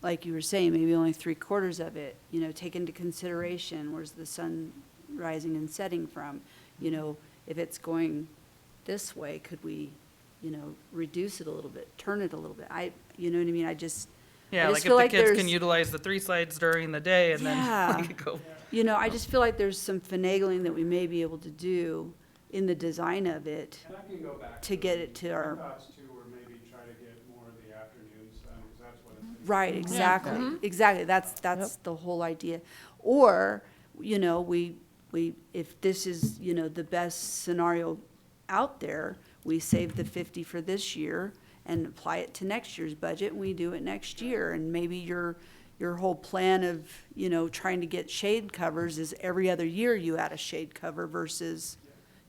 like you were saying, maybe only 3/4 of it, you know, take into consideration where's the sun rising and setting from. You know, if it's going this way, could we, you know, reduce it a little bit, turn it a little bit? You know what I mean? I just Yeah, like if feel the like kids can there's- utilize the 3 slides during the day and Yeah. then we could go. You know, I just feel like there's some finagling that we may be able to do in the design of it And I can go back. to get it to My our, thoughts too were maybe try to get more of the afternoon sun, because that's what it's. right, exactly, exactly, that's the whole idea. Or, you know, we, if this is, you know, the best scenario out there, we save the 50 for this year and apply it to next year's budget, and we do it next year. And maybe your whole plan of, you know, trying to get shade covers is every other year you add a shade cover versus,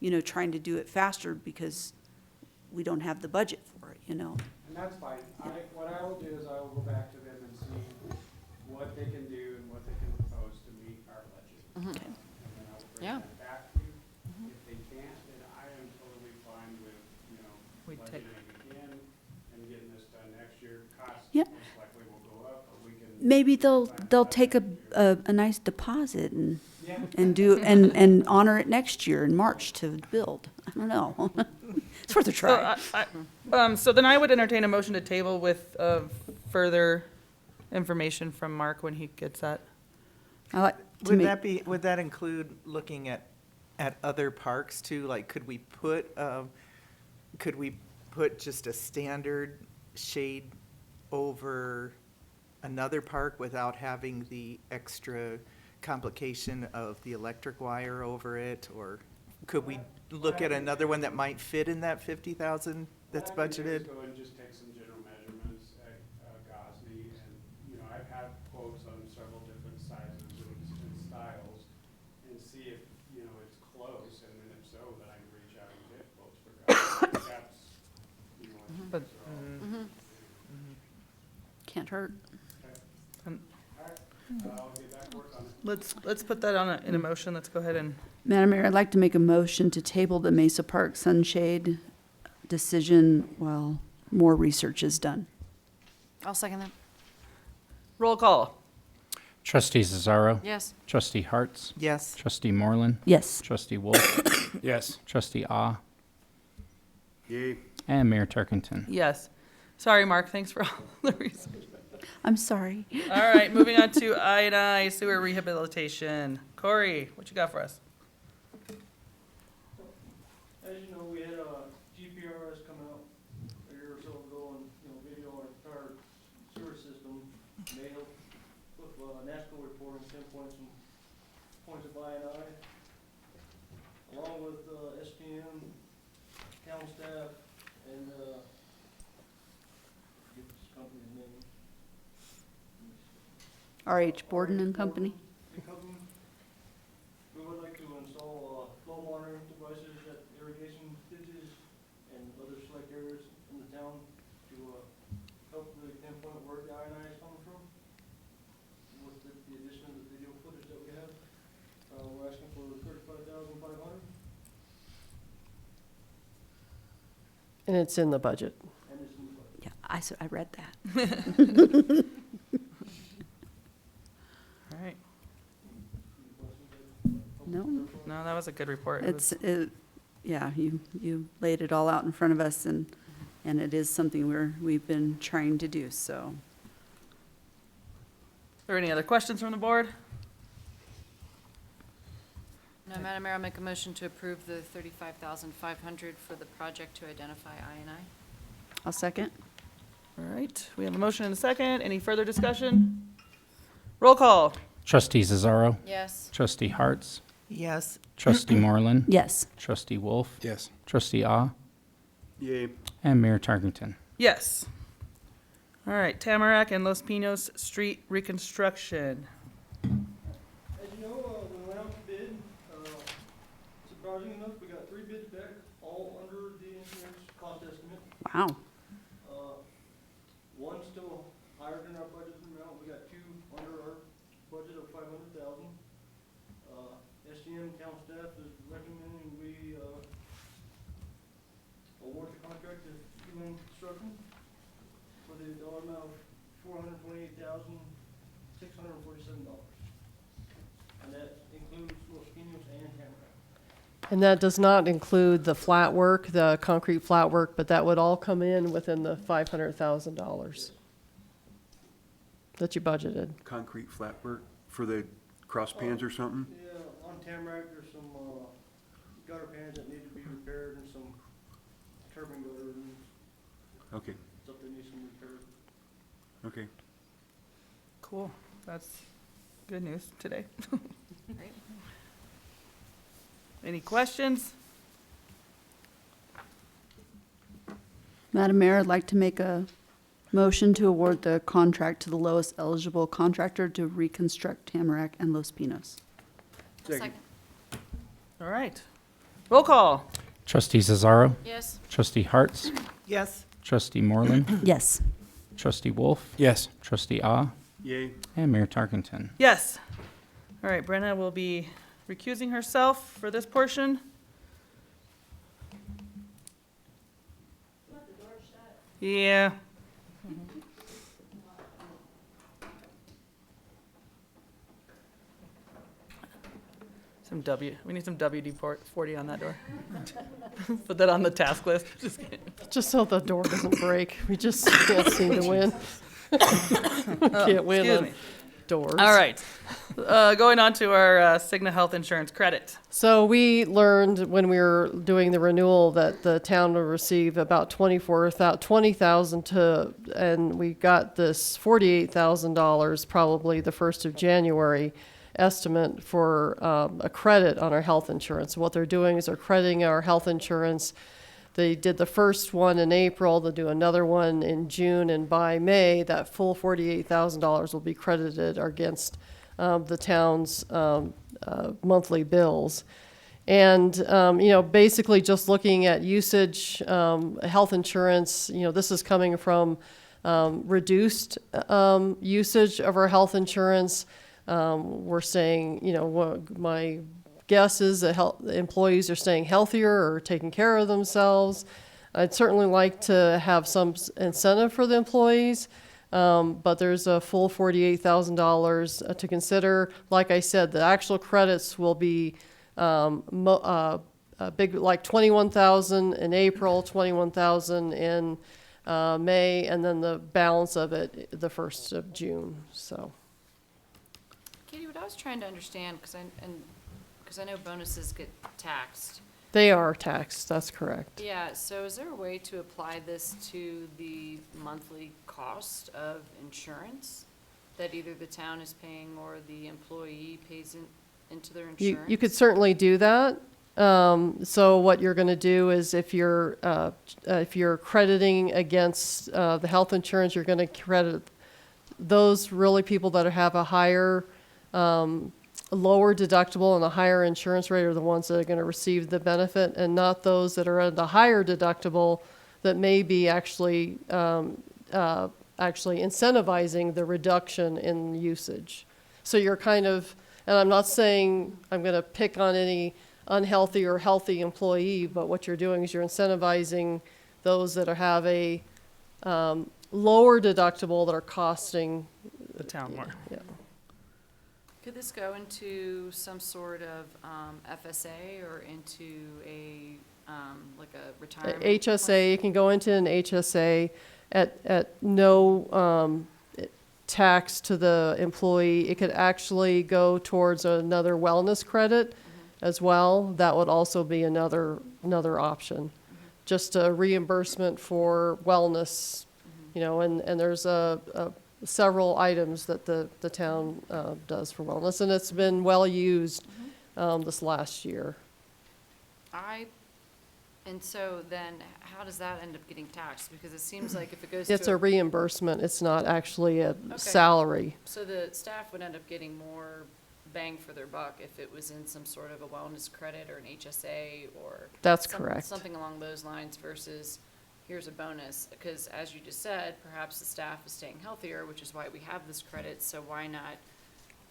you know, trying to do it faster because we don't have the budget for it, you know? And that's fine. What I will do is I will go back to them and see what they can do and what they can propose to meet our budget. Okay. And then I will bring Yeah. that back to you. If they can't, then I am totally fine with, you know, We take- budgeting again and getting this done next year. Costs Yep. most likely will go up, but we can. Maybe they'll take a nice deposit and do, and honor it next year in March to build. don't know. It's worth a try. So then I would entertain a motion to table with further information from Mark when he gets that. I like to Would make- that be, would that include looking at other parks too? Like, could we put just a standard shade over another park without having the extra complication of the electric wire over it? Or could we look at another one that might fit in that 50,000 that's What I can do is budgeted? go and just take some general measurements at Gosney, and, you know, I've had quotes on several different sizes and styles, and see if, you know, it's close, and then if so, then I can reach out and get quotes for Gosney. That's, you know, But- Can't hurt. I'll get back to work on it. Let's put that on in a motion. Let's go ahead and, Madam Mayor, I'd like to make a motion to table the Mesa Park sunshade decision while more research is done. I'll second that. roll call. Trustee Cesaro. Yes. Trustee Harts. Yes. Trustee Moreland. Yes. Trustee Wolf. Yes. Trustee Ah. Yay. And Mayor Turkington. Yes. Sorry, Mark, thanks for all the research. I'm sorry. All right, moving on to I&I sewer rehabilitation. Corey, what you got for us? As you know, we had GPRS come out a year or so ago and, you know, video our entire sewer system. They help with NASCO reporting, pinpoint some points of I&I, along with STM, town staff, and get this company's name. RH Borden and Company. We would like to install flow monitoring devices at irrigation ditches and other select areas in the town to help really pinpoint where the I&I is coming from. With the addition of the video footage that we have, we're asking for $35,500, And it's in the budget. and it's in the budget. Yeah, I read that. All right. No, No, that was a good report. It was- yeah, you laid it all out in front of us, and it is something we've been trying to do, so. Are there any other questions from the board? No, Madam Mayor, I'll make a motion to approve the $35,500 for the project to identify I&I. I'll second. All right, we have a motion and a second. Any further discussion? Roll call. Trustee Cesaro. Yes. Trustee Harts. Yes. Trustee Moreland. Yes. Trustee Wolf. Yes. Trustee Ah. Yay. And Mayor Turkington. Yes. All right, Tamarack and Los Pinos Street reconstruction. As you know, we went out to bid, surprising enough, we got 3 bids back, all under the engineer's cost estimate. Wow. One still higher than our budget amount, we got 2 under our budget of $500,000. SDM town staff is recommending we, award the contract to Human Construction for the dollar amount of $428,647. And that includes Los Pinos and Tamarack. And that does not include the flat work, the concrete flat work, but that would all come in within the $500,000 that you budgeted. Concrete flat work for the cross pans or something? Yeah, on Tamarack, there's some, gutter pans that need to be repaired and some turbine gutters and Okay, stuff that needs some repair. okay. Cool, that's good news today. Great. Any questions? Madam Mayor, I'd like to make a motion to award the contract to the lowest eligible contractor to reconstruct Tamarack and Los Pinos. Second. All right, roll call. Trustee Cesaro. Yes. Trustee Harts. Yes. Trustee Moreland. Yes. Trustee Wolf. Yes. Trustee Ah. Yay. And Mayor Tarkington. Yes. All right, Brenna will be recusing herself for this portion. Yeah. So We need some WD-40 on that door. Put that on the task list. Just kidding. Just so the door doesn't break. We just can't seem to win. Can't win Excuse on me. doors. All right. Going on to our Cigna Health Insurance credit. So we learned when we were doing the renewal that the town will receive about $20,000 and we got this $48,000 probably the 1st of January estimate for a credit on our health insurance. What they're doing is they're crediting our health insurance. They did the first one in April, they'll do another one in June, and by May, that full $48,000 will be credited against the town's monthly bills. And, basically just looking at usage, health insurance, this is coming from reduced usage of our health insurance. We're saying, my guess is that the employees are staying healthier or taking care of themselves. I'd certainly like to have some incentive for the employees, but there's a full $48,000 to consider. Like I said, the actual credits will be big, like $21,000 in April, $21,000 in May, and then the balance of it the 1st of June. So, Katie, what I was trying to understand, because I know bonuses get taxed. they are taxed. That's correct. Yeah, so is there a way to apply this to the monthly cost of insurance that either the town is paying or the employee pays into their insurance? You could certainly do that. So what you're going to do is if you're crediting against the health insurance, you're going to credit those really people that have a higher, lower deductible and a higher insurance rate are the ones that are going to receive the benefit, and not those that are at the higher deductible that may be actually incentivizing the reduction in usage. So you're kind of, and I'm not saying I'm going to pick on any unhealthy or healthy employee, but what you're doing is you're incentivizing those that have a lower deductible that are costing The town more. Yeah. Could this go into some sort of FSA or into a like a retirement? HSA, it can go into an HSA at no tax to the employee. It could actually go towards another wellness credit as well. That would also be another option. Just a reimbursement for wellness, and there's several items that the town does for wellness, and it's been well used this last year. And so then how does that end up getting taxed? Because it seems like if it goes It's to a reimbursement. It's not actually a Okay. salary. So the staff would end up getting more bang for their buck if it was in some sort of a wellness credit or an HSA or That's correct. something along those lines versus here's a bonus. Because as you just said, perhaps the staff is staying healthier, which is why we have this credit. So why not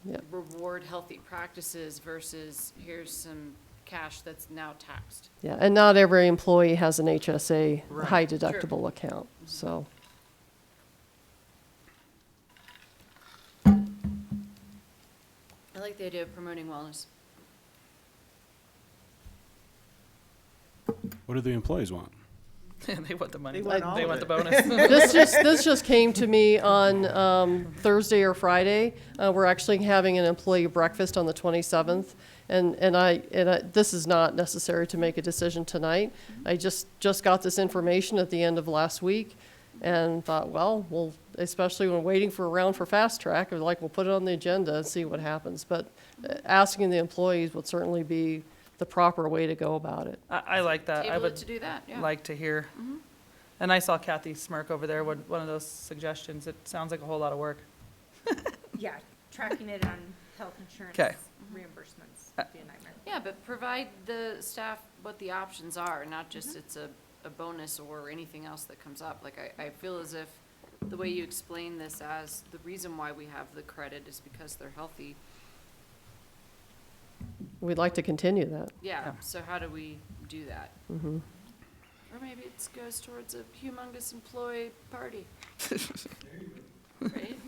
Yep. reward healthy practices versus here's some cash that's now taxed? Yeah, and not every employee has an HSA Right. high Sure. deductible account, so. I like the idea of promoting wellness. What do the employees want? They want the money. They want all They of want the it. bonus. This just came to me on Thursday or Friday. We're actually having an employee breakfast on the 27th, and this is not necessary to make a decision tonight. I just got this information at the end of last week, and thought, well, especially when waiting for a round for fast track, I was like, we'll put it on the agenda and see what happens. But asking the employees would certainly be the proper way to go about it. I like that. I Table it would to do that, yeah. like to hear. Mhm. And I saw Kathy smirk over there, one of those suggestions. It sounds like a whole lot of work. Yeah, tracking it on health insurance 'Kay. reimbursements would be a nightmare. Yeah, but provide the staff what the options are, not just it's a bonus or anything else that comes up. Like, I feel as if the way you explain this as the reason why we have the credit is because they're healthy. We'd like to continue that. Yeah, so how do we do that? Mhm. Or maybe it goes towards a humongous employee party. Right?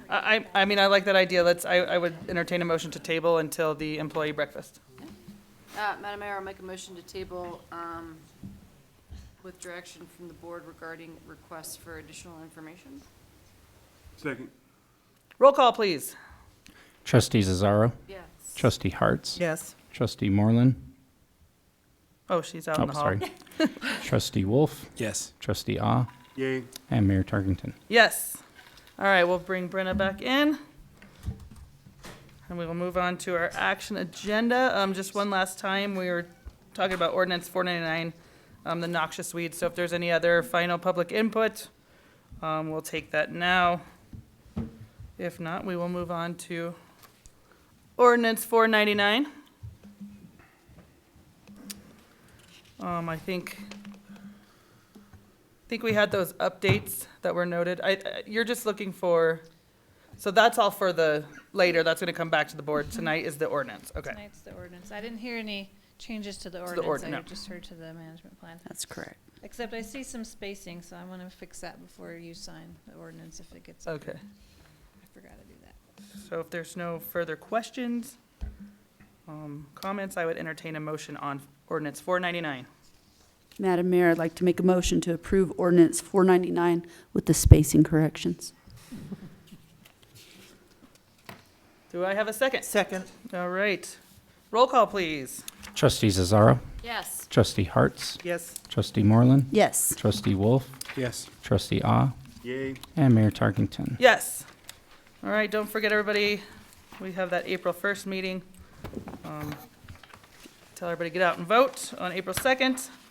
I mean, I like that idea. I would entertain a motion to table until the employee breakfast. Madam Mayor, I'll make a motion to table, with direction from the board regarding requests for additional information. Second. Roll call, please. Trustee Zazzaro. Yes. Trustee Hartz. Yes. Trustee Moreland. Oh, she's out in Oh, the hall. sorry. Trustee Wolf. Yes. Trustee Ah. Yay. And Mayor Tarkington. Yes. All right, we'll bring Brenna back in. And we will move on to our action agenda. Just one last time, we were talking about ordinance 499, the noxious weeds. So if there's any other final public input, we'll take that now. If not, we will move on to ordinance 499. I think we had those updates that were noted. You're just looking for, so that's all for the later, that's gonna come back to the board. Tonight is the ordinance, okay. Tonight's the ordinance. I didn't hear any changes to the the ordinance. no. I just heard to the management plan. That's correct. Except I see some spacing, so I'm gonna fix that before you sign the ordinance if it gets. Okay, I forgot to do that. so if there's no further questions, comments, I would entertain a motion on ordinance 499. Madam Mayor, I'd like to make a motion to approve ordinance 499 with the spacing corrections. Do I have a second? Second. All right. Roll call, please. Trustee Zazzaro. Yes. Trustee Hartz. Yes. Trustee Moreland. Yes. Trustee Wolf. Yes. Trustee Ah. Yay. And Mayor Tarkington. Yes. All right, don't forget, everybody, we have that April 1st meeting. Tell everybody to get out and vote on April 2nd.